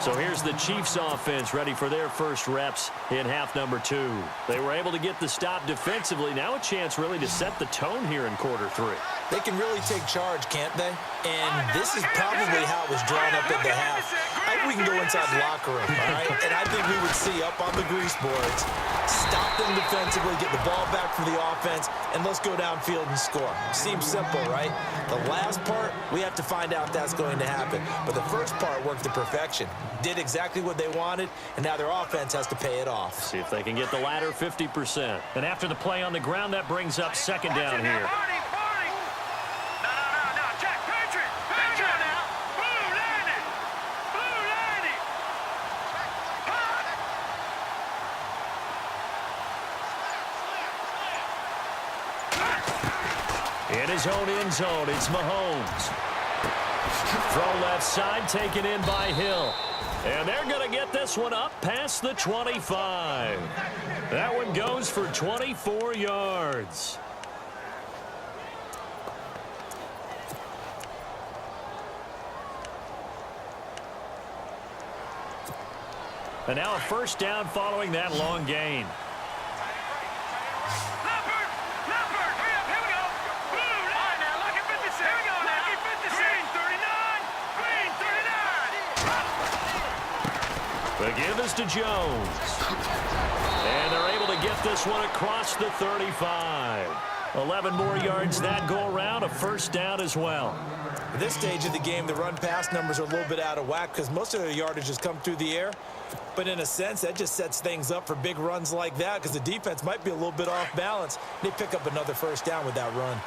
So here's the Chiefs offense ready for their first reps in half number 2. They were able to get the stop defensively. Now a chance really to set the tone here in quarter 3. They can really take charge, can't they? And this is probably how it was drawn up at the half. I we can go inside the locker room, all right? And I think we would see up on the grease boards, stop them defensively, get the ball back for the offense, and let's go downfield and score. Seems simple, right? The last part, we have to find out if that's going to happen. But the first part worked to perfection. Did exactly what they wanted, and now their offense has to pay it off. See if they can get the latter 50%. And after the play on the ground, that brings up second down here. In his own end zone, it's Mahomes. Throw left side, taken in by Hill. And they're going to get this one up past the 25. That one goes for 24 yards. And now a first down following that long gain. The give is to Jones. And they're able to get this one across the 35. 11 more yards that go around, a first down as well. At this stage of the game, the run-pass numbers are a little bit out of whack because most of their yardage has come through the air. But in a sense, that just sets things up for big runs like that because the defense might be a little bit off balance. They pick up another first down with that run.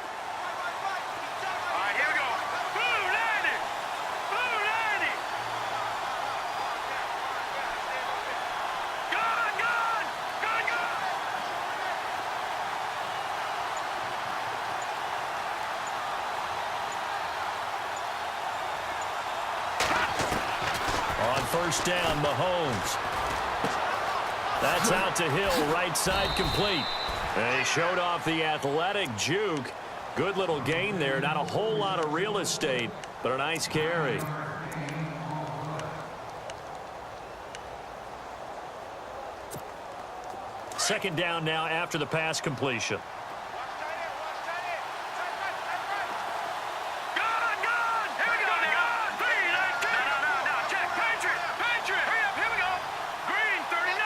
First down, Mahomes. That's out to Hill, right side complete. They showed off the athletic juke. Good little gain there. Not a whole lot of real estate, but a nice carry. Second down now after the pass completion.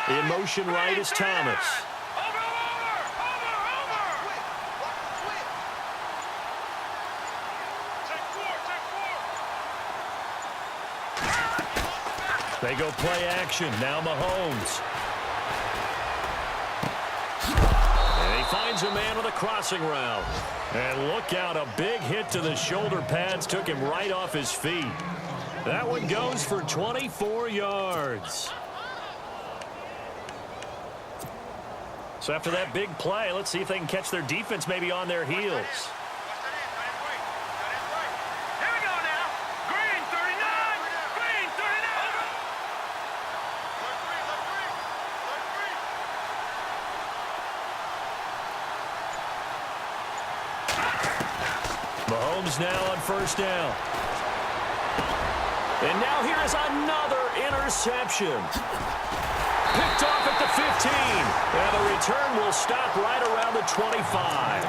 In motion right is Thomas. They go play action. Now Mahomes. And he finds a man with a crossing route. And look out, a big hit to the shoulder pads took him right off his feet. That one goes for 24 yards. So after that big play, let's see if they can catch their defense maybe on their heels. Here we go now. Green 39. Green 39. Mahomes now on first down. And now here is another interception. Picked off at the 15. And the return will stop right around the 25.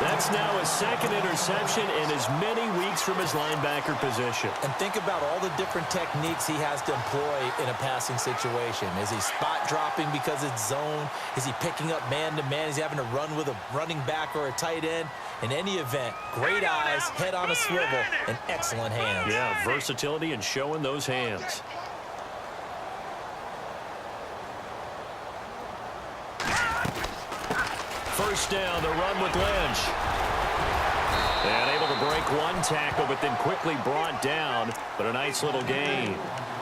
That's now his second interception in as many weeks from his linebacker position. And think about all the different techniques he has to employ in a passing situation. Is he spot dropping because it's zone? Is he picking up man-to-man? Is he having to run with a running back or a tight end? In any event, great eyes, head on a swivel, and excellent hands. Yeah, versatility and showing those hands. First down, the run with Lynch. And able to break one tackle, but then quickly brought down. But a nice little gain.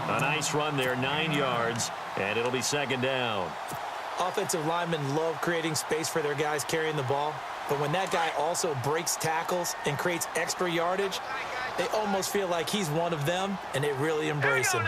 A nice run there, 9 yards, and it'll be second down. Offensive linemen love creating space for their guys carrying the ball. But when that guy also breaks tackles and creates extra yardage, they almost feel like he's one of them, and they really embrace him.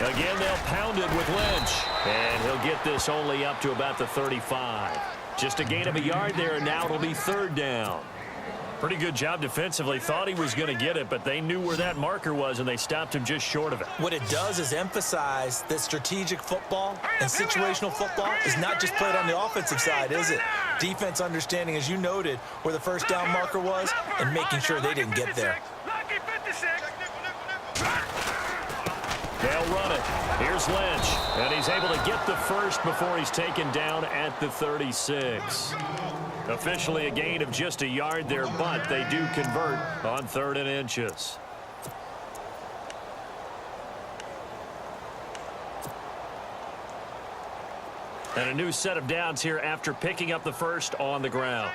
Again, they'll pound it with Lynch. And he'll get this only up to about the 35. Just a gain of a yard there, and now it'll be third down. Pretty good job defensively. Thought he was going to get it, but they knew where that marker was, and they stopped him just short of it. What it does is emphasize that strategic football and situational football is not just played on the offensive side, is it? Defense understanding, as you noted, where the first down marker was and making sure they didn't get there. They'll run it. Here's Lynch, and he's able to get the first before he's taken down at the 36. Officially a gain of just a yard there, but they do convert on 3rd and inches. And a new set of downs here after picking up the first on the ground.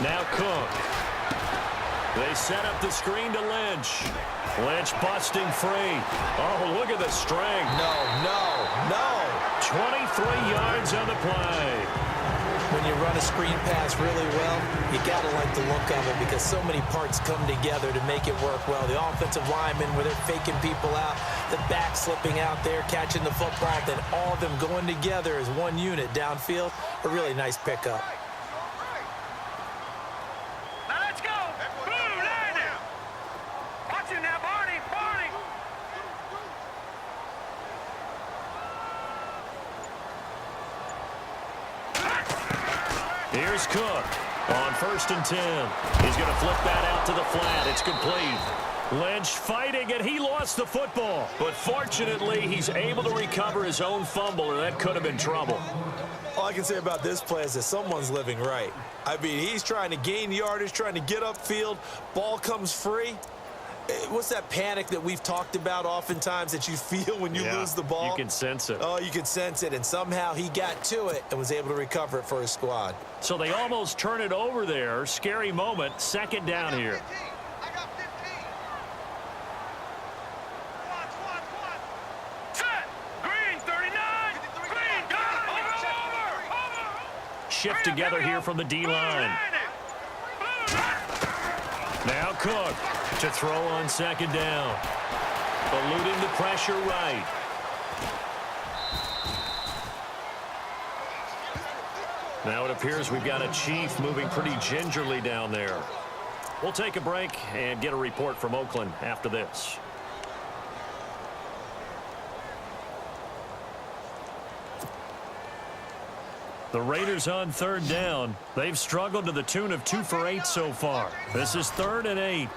Now Cook. They set up the screen to Lynch. Lynch busting free. Oh, look at the strength. No. 23 yards on the play. When you run a screen pass really well, you got to like the look of it because so many parts come together to make it work well. The offensive linemen, where they're faking people out, the back slipping out there, catching the football, then all of them going together as one unit downfield. A really nice pickup. Here's Cook on 1st and 10. He's going to flip that out to the flat. It's complete. Lynch fighting, and he lost the football. But fortunately, he's able to recover his own fumble, or that could have been trouble. All I can say about this play is that someone's living right. I mean, he's trying to gain yardage, trying to get upfield. Ball comes free. What's that panic that we've talked about oftentimes that you feel when you lose the ball? You can sense it. Oh, you can sense it, and somehow he got to it and was able to recover it for his squad. So they almost turn it over there. Scary moment. 2nd down here. I got 15. Set. Green 39. Green over. Shift together here from the D-line. Now Cook to throw on 2nd down. Eluding the pressure right. Now it appears we've got a Chief moving pretty gingerly down there. We'll take a break and get a report from Oakland after this. The Raiders on 3rd down. They've struggled to the tune of 2 for 8 so far. This is 3rd and 8.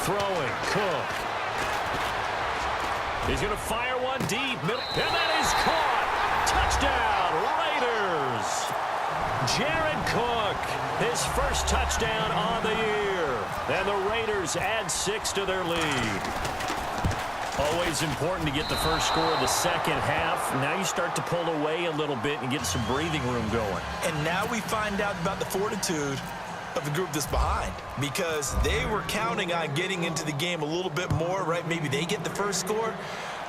Throwing, Cook. He's going to fire one deep. And that is caught. Touchdown, Raiders. Jared Cook, his first touchdown on the year. And the Raiders add 6 to their lead. Always important to get the first score of the second half. Now you start to pull away a little bit and get some breathing room going. And now we find out about the fortitude of the group that's behind, because they were counting on getting into the game a little bit more, right? Maybe they get the first score.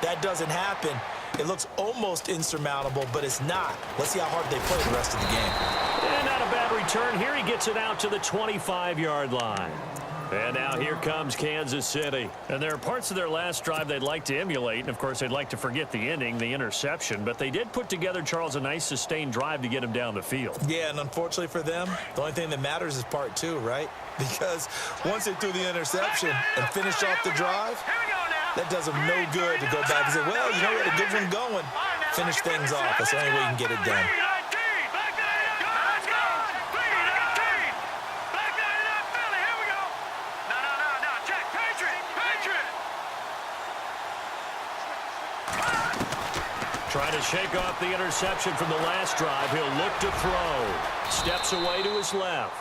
That doesn't happen. It looks almost insurmountable, but it's not. Let's see how hard they play the rest of the game. And not a bad return. Here he gets it out to the 25-yard line. And now here comes Kansas City. And there are parts of their last drive they'd like to emulate. And, of course, they'd like to forget the ending, the interception. But they did put together, Charles, a nice sustained drive to get him down the field. Yeah, and unfortunately for them, the only thing that matters is part 2, right? Because once they threw the interception and finished off the drive, that does them no good to go back and say, well, you know what, a good one going. Finish things off. That's the only way you can get it done. Trying to shake off the interception from the last drive. He'll look to throw. Steps away to his left.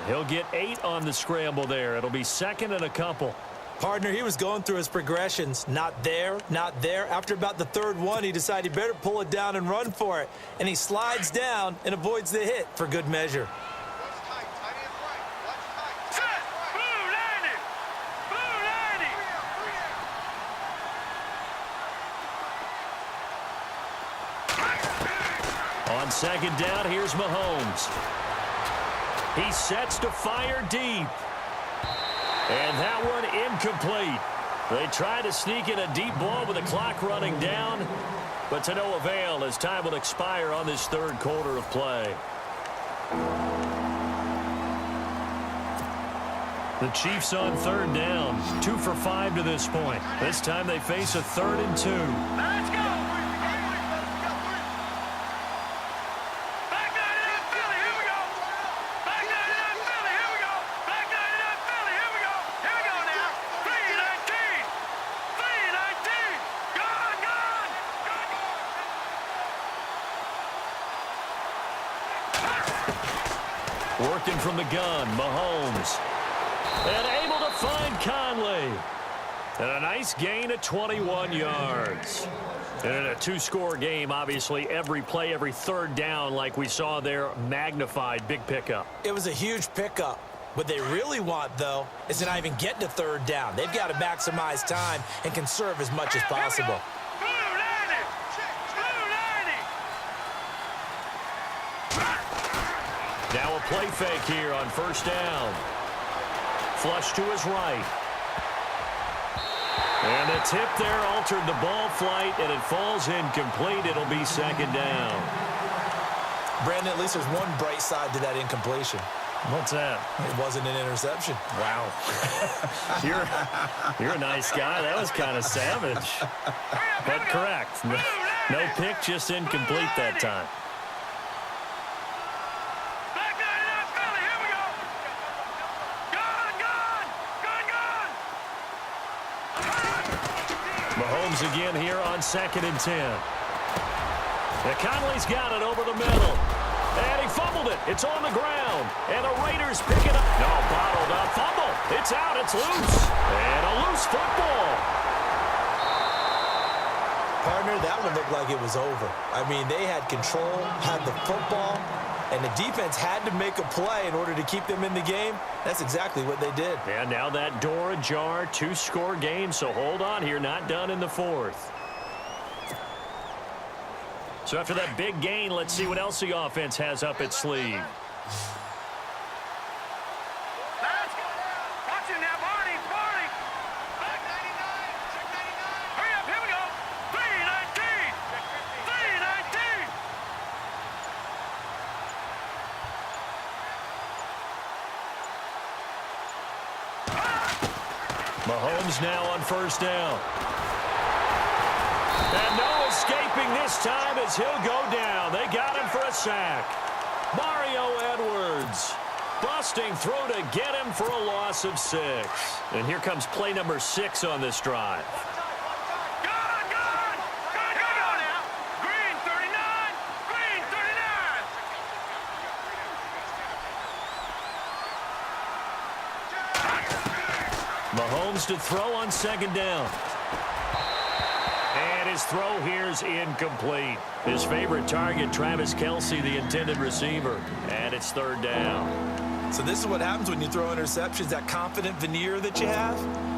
He'll get 8 on the scramble there. It'll be 2nd and a couple. Partner, he was going through his progressions. Not there, not there. After about the 3rd one, he decided he better pull it down and run for it. And he slides down and avoids the hit for good measure. second down, here's Mahomes. He sets to fire deep. And that one incomplete. They try to sneak in a deep ball with the clock running down, but to no avail as time will expire on this third quarter of play. The Chiefs on third down, 2 for 5 to this point. This time they face a 3rd and 2. Let's go! Back 99 Philly, here we go! Back 99 Philly, here we go! Back 99 Philly, here we go! Here we go now! 319! 319! Gone, gone! Working from the gun, Mahomes. And able to find Conley. And a nice gain of 21 yards. And in a 2-score game, obviously, every play, every third down, like we saw there, magnified, big pickup. It was a huge pickup. What they really want, though, is to not even get to third down. They've got to maximize time and conserve as much as possible. 290! 290! Now a play fake here on first down. Flush to his right. And the tip there altered the ball flight, and it falls incomplete. It'll be second down. Brandon, at least there's one bright side to that incompletion. What's that? It wasn't an interception. Wow. You're a nice guy. That was kind of savage. But correct. No pick, just incomplete that time. Back 99 Philly, here we go! Gone, gone! Gone, gone! Mahomes again here on 2nd and 10. And Conley's got it over the middle. And he fumbled it. It's on the ground. And the Raiders pick it up. No, bottled up. Fumble. It's out. It's loose. And a loose football. Partner, that one looked like it was over. I mean, they had control, had the football, and the defense had to make a play in order to keep them in the game. That's exactly what they did. And now that door ajar, 2-score game, so hold on here, not done in the 4th. So after that big gain, let's see what else the offense has up its sleeve. Let's go! Watch it now, Barney! Barney! Back 99! Check 99! Hurry up, here we go! 319! 319! Mahomes now on first down. And no escaping this time as he'll go down. They got him for a sack. Mario Edwards busting through to get him for a loss of 6. And here comes play number 6 on this drive. Gone, gone! Gone, here we go now! Green 39! Green 39! Mahomes to throw on 2nd down. And his throw here's incomplete. His favorite target, Travis Kelce, the intended receiver. And it's 3rd down. So this is what happens when you throw interceptions. That confident veneer that you have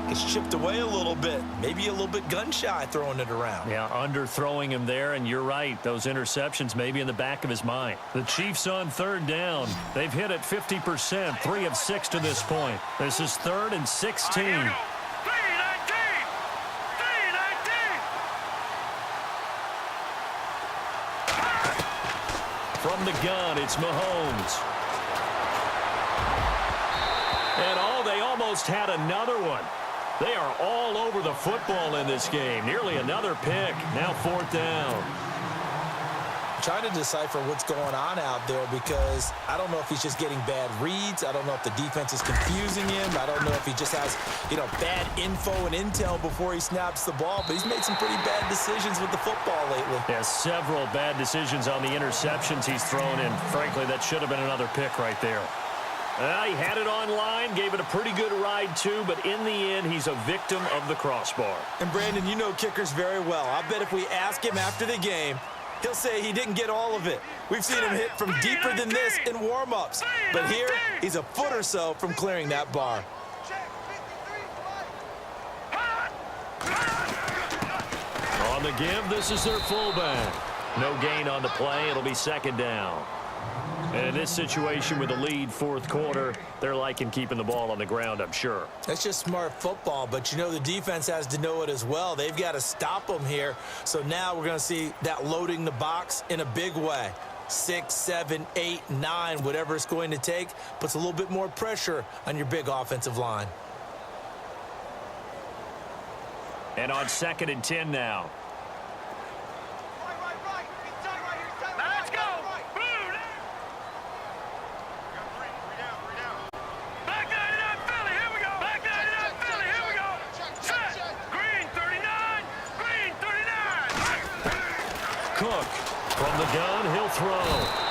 gets chipped away a little bit. Maybe a little bit gun-shy throwing it around. Yeah, underthrowing him there, and you're right. Those interceptions may be in the back of his mind. The Chiefs on 3rd down. They've hit it 50%, 3 of 6 to this point. This is 3rd and 16. Here we go! 319! 319! From the gun, it's Mahomes. And they almost had another one. They are all over the football in this game. Nearly another pick. Now 4th down. Trying to decipher what's going on out there because I don't know if he's just getting bad reads. I don't know if the defense is confusing him. I don't know if he just has, bad info and intel before he snaps the ball. But he's made some pretty bad decisions with the football lately. Yeah, several bad decisions on the interceptions he's thrown in. Frankly, that should have been another pick right there. He had it online, gave it a pretty good ride too, but in the end, he's a victim of the crossbar. And Brandon, you know kickers very well. I bet if we ask him after the game, he'll say he didn't get all of it. We've seen him hit from deeper than this in warm-ups. But here, he's a foot or so from clearing that bar. On the give, this is their fullback. No gain on the play. It'll be second down. And in this situation with the lead fourth quarter, they're liking keeping the ball on the ground, I'm sure. That's just smart football, but you know the defense has to know it as well. They've got to stop them here. So now we're going to see that loading the box in a big way. 6, 7, 8, 9, whatever it's going to take, puts a little bit more pressure on your big offensive line. And on 2nd and 10 now. Let's go. Blue. Back 99 Philly. Here we go. Back 99 Philly. Here we go. Set. Green 39. Green 39. Cook from the gun, he'll throw.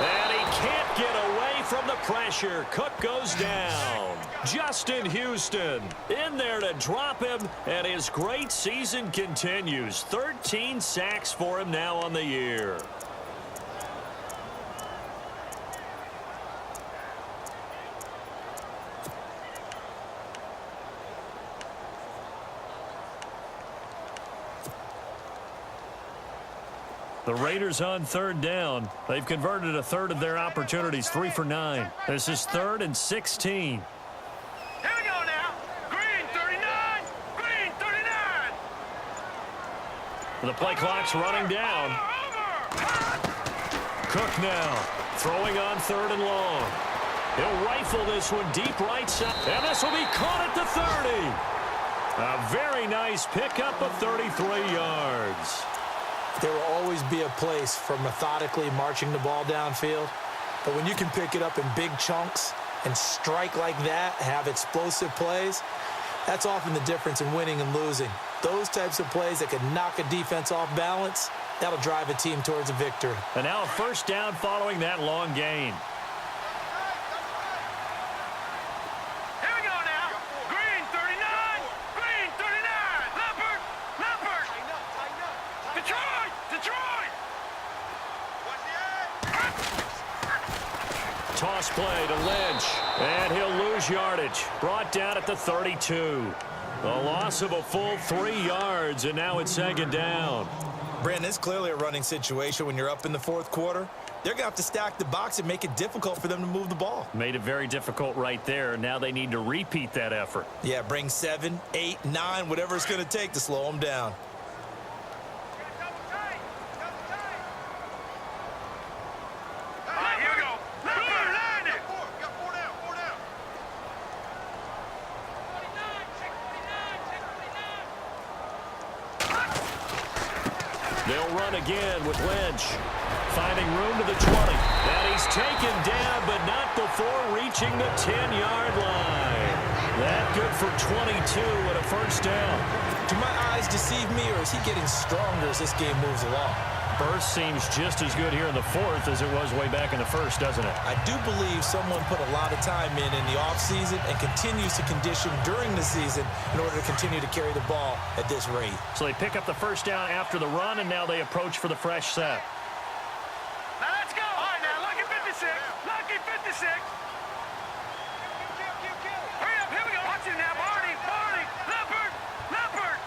And he can't get away from the pressure. Cook goes down. Justin Houston in there to drop him, and his great season continues. 13 sacks for him now on the year. The Raiders on 3rd down. They've converted a third of their opportunities, 3 for 9. This is 3rd and 16. Here we go now. Green 39. Green 39. The play clock's running down. Cook now throwing on 3rd and long. He'll rifle this one deep right side. And this will be caught at the 30. A very nice pickup of 33 yards. There will always be a place for methodically marching the ball downfield. But when you can pick it up in big chunks and strike like that, have explosive plays, that's often the difference in winning and losing. Those types of plays that can knock a defense off balance, that'll drive a team towards a victory. And now a first down following that long gain. Here we go now. Green 39. Green 39. Leopard. Leopard. Detroit. Detroit. Toss play to Lynch, and he'll lose yardage. Brought down at the 32. A loss of a full 3 yards, and now it's 2nd down. Brandon, it's clearly a running situation when you're up in the fourth quarter. They're going to have to stack the box and make it difficult for them to move the ball. Made it very difficult right there. Now they need to repeat that effort. Yeah, bring 7, 8, 9, whatever it's going to take to slow them down. All right, here we go. Leopard. Landed. They'll run again with Lynch. Finding room to the 20. And he's taken down, but not before reaching the 10-yard line. That good for 22 and a first down. Do my eyes deceive me, or is he getting stronger as this game moves along? Burst seems just as good here in the fourth as it was way back in the first, doesn't it? I do believe someone put a lot of time in the offseason and continues to condition during the season in order to continue to carry the ball at this rate. So they pick up the first down after the run, and now they approach for the fresh set. Now let's go. All right, now lucky 56. Lucky 56. Hurry up. Here we go. Watch it now. Barney. Barney. Leopard. Leopard.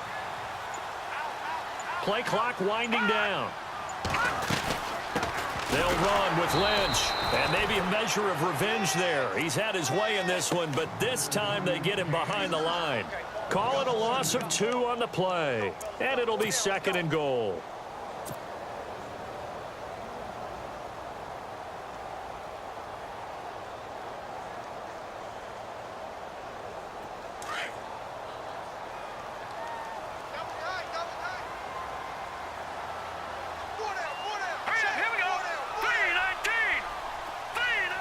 Play clock winding down. They'll run with Lynch, and maybe a measure of revenge there. He's had his way in this one, but this time they get him behind the line. Call it a loss of 2 on the play, and it'll be 2nd and goal. Hurry up. Here we go. 319. 319.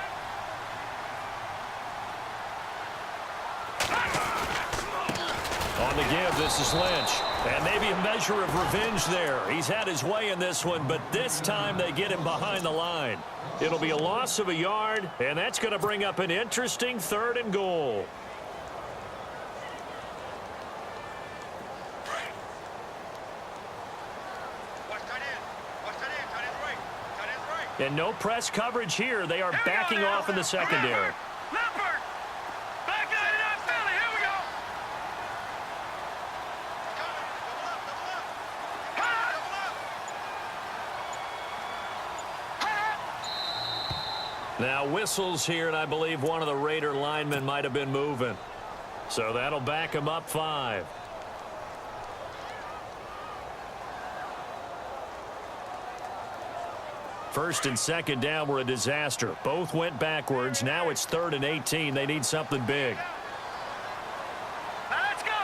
On the give, this is Lynch. And maybe a measure of revenge there. He's had his way in this one, but this time they get him behind the line. It'll be a loss of a yard, and that's going to bring up an interesting 3rd and goal. And no press coverage here. They are backing off in the secondary. Leopard. Back 99 Philly. Here we go. Now whistles here, and I believe one of the Raider linemen might have been moving. So that'll back him up 5. First and second down were a disaster. Both went backwards. Now it's 3rd and 18. They need something big. Let's go.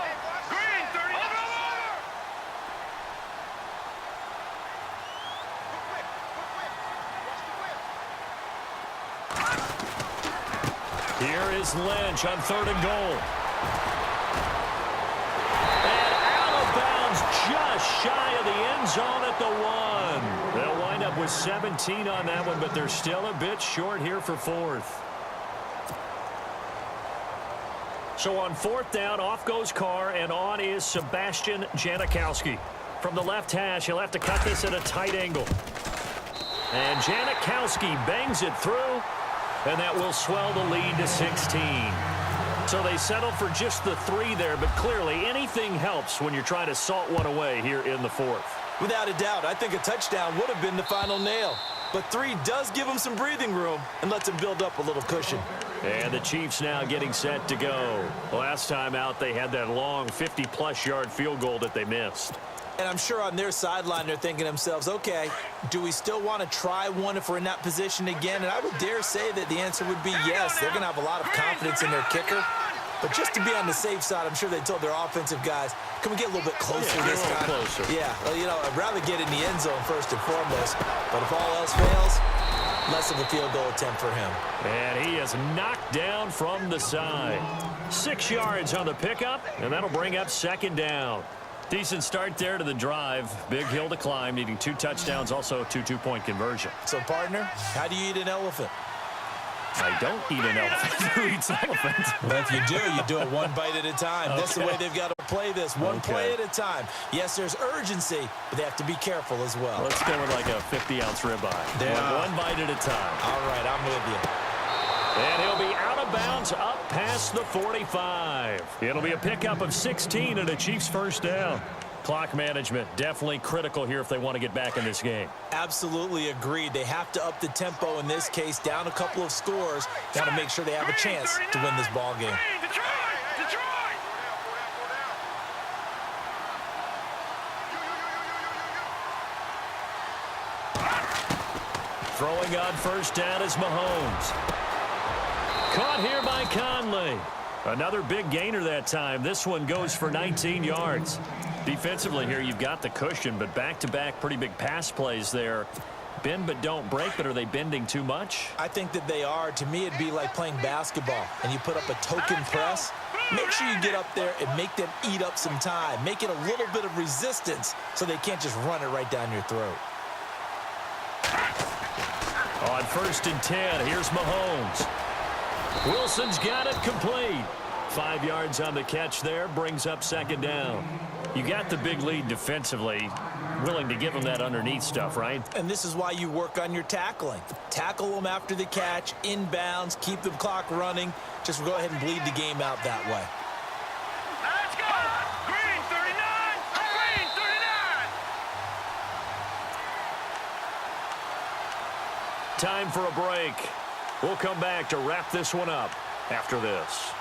Green, 30. Here is Lynch on 3rd and goal. And out of bounds just shy of the end zone at the 1. They'll wind up with 17 on that one, but they're still a bit short here for 4th. So on 4th down, off goes Carr, and on is Sebastian Janikowski. From the left hash, he'll have to cut this at a tight angle. And Janikowski bangs it through, and that will swell the lead to 16. So they settle for just the 3 there, but clearly anything helps when you're trying to salt one away here in the 4th. Without a doubt, I think a touchdown would have been the final nail. But 3 does give them some breathing room and lets them build up a little cushion. And the Chiefs now getting set to go. Last time out, they had that long 50-plus yard field goal that they missed. And I'm sure on their sideline they're thinking to themselves, okay, do we still want to try one if we're in that position again? And I would dare say that the answer would be yes. They're going to have a lot of confidence in their kicker. But just to be on the safe side, I'm sure they told their offensive guys, can we get a little bit closer this time? Closer. Yeah, well, you know, I'd rather get in the end zone first and foremost. But if all else fails, less of a field goal attempt for him. And he is knocked down from the side. 6 yards on the pickup, and that'll bring up 2nd down. Decent start there to the drive. Big hill to climb, needing 2 touchdowns, also 2 two-point conversion. So, partner, how do you eat an elephant? I don't eat an elephant. Who eats elephant? But if you do it one bite at a time. Okay. That's the way they've got to play this. One play at a time. Yes, there's urgency, but they have to be careful as well. Let's go with like a 50-ounce ribeye. Yeah. One bite at a time. All right, I'm with you. And he'll be out of bounds up past the 45. It'll be a pickup of 16 and a Chiefs 1st down. Clock management definitely critical here if they want to get back in this game. Absolutely agreed. They have to up the tempo in this case, down a couple of scores. Want to make sure they have a chance to win this ball game. Detroit! Throwing on 1st down is Mahomes. Caught here by Conley. Another big gainer that time. This one goes for 19 yards. Defensively here, you've got the cushion, but back-to-back pretty big pass plays there. Bend but don't break, but are they bending too much? I think that they are. To me, it'd be like playing basketball, and you put up a token press. Make sure you get up there and make them eat up some time. Make it a little bit of resistance so they can't just run it right down your throat. On 1st and 10, here's Mahomes. Wilson's got it complete. 5 yards on the catch there, brings up 2nd down. You got the big lead defensively. Willing to give them that underneath stuff, right? And this is why you work on your tackling. Tackle them after the catch, inbounds, keep the clock running. Just go ahead and bleed the game out that way. Let's go! Green, 39! Green, 39! Time for a break. We'll come back to wrap this one up after this.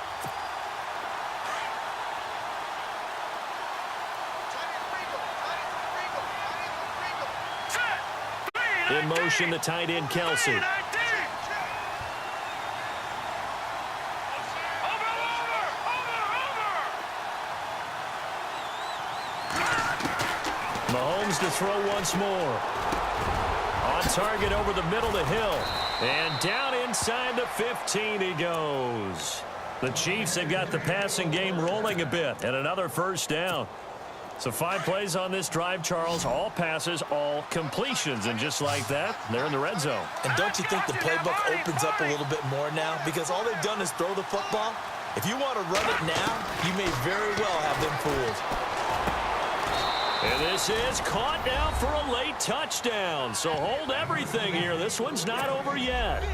In motion, the tight end, Kelsey. Mahomes to throw once more. On target over the middle to Hill. And down inside the 15 he goes. The Chiefs have got the passing game rolling a bit. And another 1st down. So 5 plays on this drive, Charles. All passes, all completions. And just like that, they're in the red zone. And don't you think the playbook opens up a little bit more now? Because all they've done is throw the football. If you want to run it now, you may very well have them fooled. And this is caught now for a late touchdown. So hold everything here. This one's not over yet.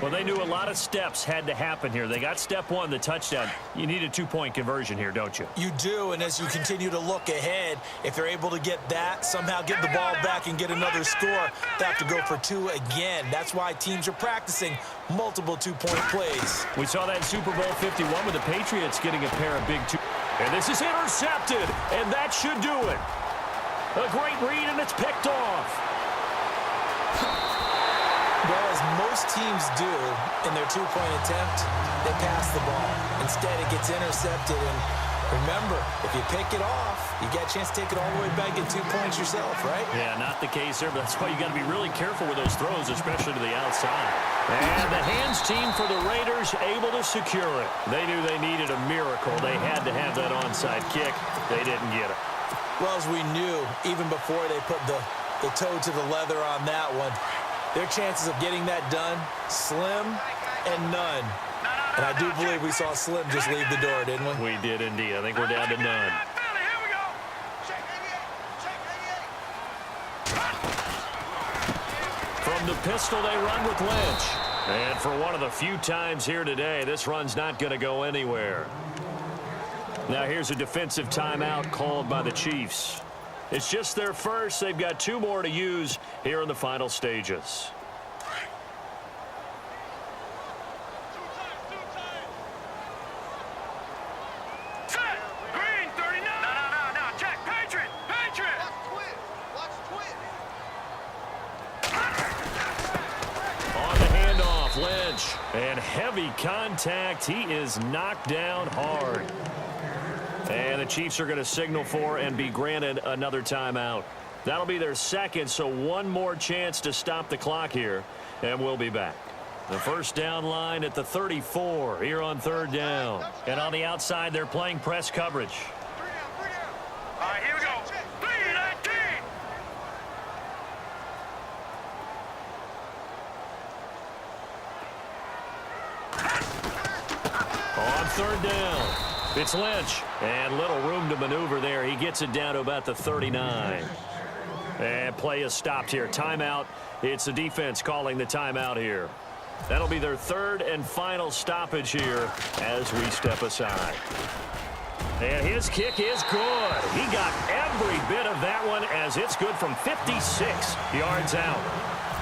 Well, they knew a lot of steps had to happen here. They got step one, the touchdown. You need a 2-point conversion here, don't you? You do, and as you continue to look ahead, if they're able to get that, somehow get the ball back and get another score, they have to go for 2 again. That's why teams are practicing multiple 2-point plays. We saw that in Super Bowl 51 with the Patriots getting a pair of big two. And this is intercepted, and that should do it. A great read, and it's picked off. Well, as most teams do in their 2-point attempt, they pass the ball. Instead, it gets intercepted. And remember, if you pick it off, you get a chance to take it all the way back and get 2 points yourself, right? Yeah, not the case there, but that's why you got to be really careful with those throws, especially to the outside. And the hands team for the Raiders able to secure it. They knew they needed a miracle. They had to have that onside kick. They didn't get it. Well, as we knew, even before they put the toe to the leather on that one, their chances of getting that done, slim and none. And I do believe we saw Slim just leave the door, didn't we? We did indeed. I think we're down to none. From the pistol, they run with Lynch. And for one of the few times here today, this run's not going to go anywhere. Now here's a defensive timeout called by the Chiefs. It's just their first. They've got 2 more to use here in the final stages. Set. Green, 39. No. Check. Patriot. Watch twin. On the handoff, Lynch. And heavy contact. He is knocked down hard. And the Chiefs are going to signal for and be granted another timeout. That'll be their second, so one more chance to stop the clock here, and we'll be back. The first down line at the 34 here on 3rd down. And on the outside, they're playing press coverage. 3 down. All right, here we go. 3-19. On 3rd down, it's Lynch. And little room to maneuver there. He gets it down to about the 39. And play is stopped here. Timeout. It's the defense calling the timeout here. That'll be their 3rd and final stoppage here as we step aside. And his kick is good. He got every bit of that one as it's good from 56 yards out.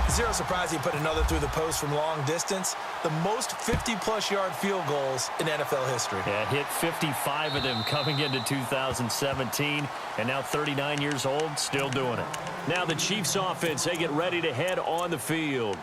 Zero surprise he put another through the post from long distance. The most 50-plus yard field goals in NFL history. Yeah, hit 55 of them coming into 2017, and now 39 years old, still doing it. Now the Chiefs offense, they get ready to head on the field.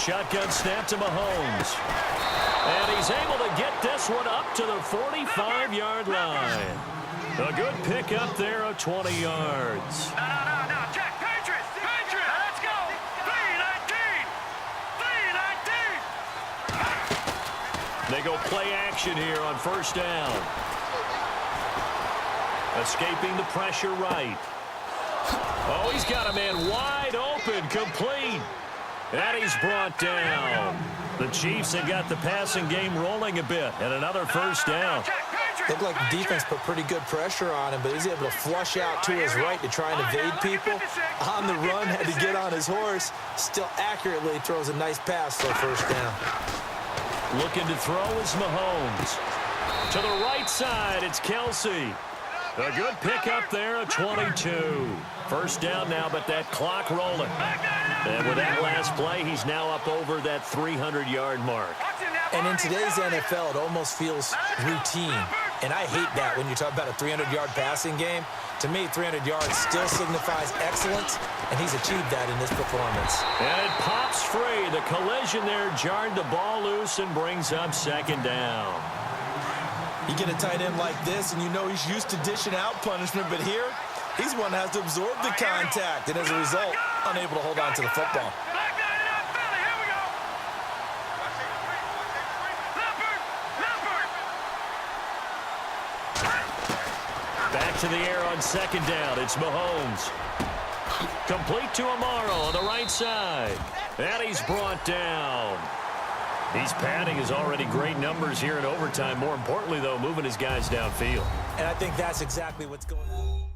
Shotgun snap to Mahomes. And he's able to get this one up to the 45-yard line. A good pick up there of 20 yards. No. Check. Patriot. Let's go. 3-19. They go play action here on 1st down. Escaping the pressure right. Oh, he's got a man wide open, complete. And he's brought down. The Chiefs have got the passing game rolling a bit. And another 1st down. Looked like the defense put pretty good pressure on him, but he's able to flush out to his right to try and evade people. On the run, had to get on his horse. Still accurately throws a nice pass for a 1st down. Looking to throw is Mahomes. To the right side, it's Kelsey. A good pick up there of 22. 1st down now, but that clock rolling. And with that last play, he's now up over that 300-yard mark. And in today's NFL, it almost feels routine. And I hate that when you talk about a 300-yard passing game. To me, 300 yards still signifies excellence, and he's achieved that in this performance. And it pops free. The collision there jarred the ball loose and brings up 2nd down. You get a tight end like this, and you know he's used to dishing out punishment, but here, he's one that has to absorb the contact, and as a result, unable to hold on to the football. Back to the air on 2nd down. It's Mahomes. Complete to Amaro on the right side. And he's brought down. He's padding his already great numbers here in overtime. More importantly, though, moving his guys downfield. And I think that's exactly what's going on.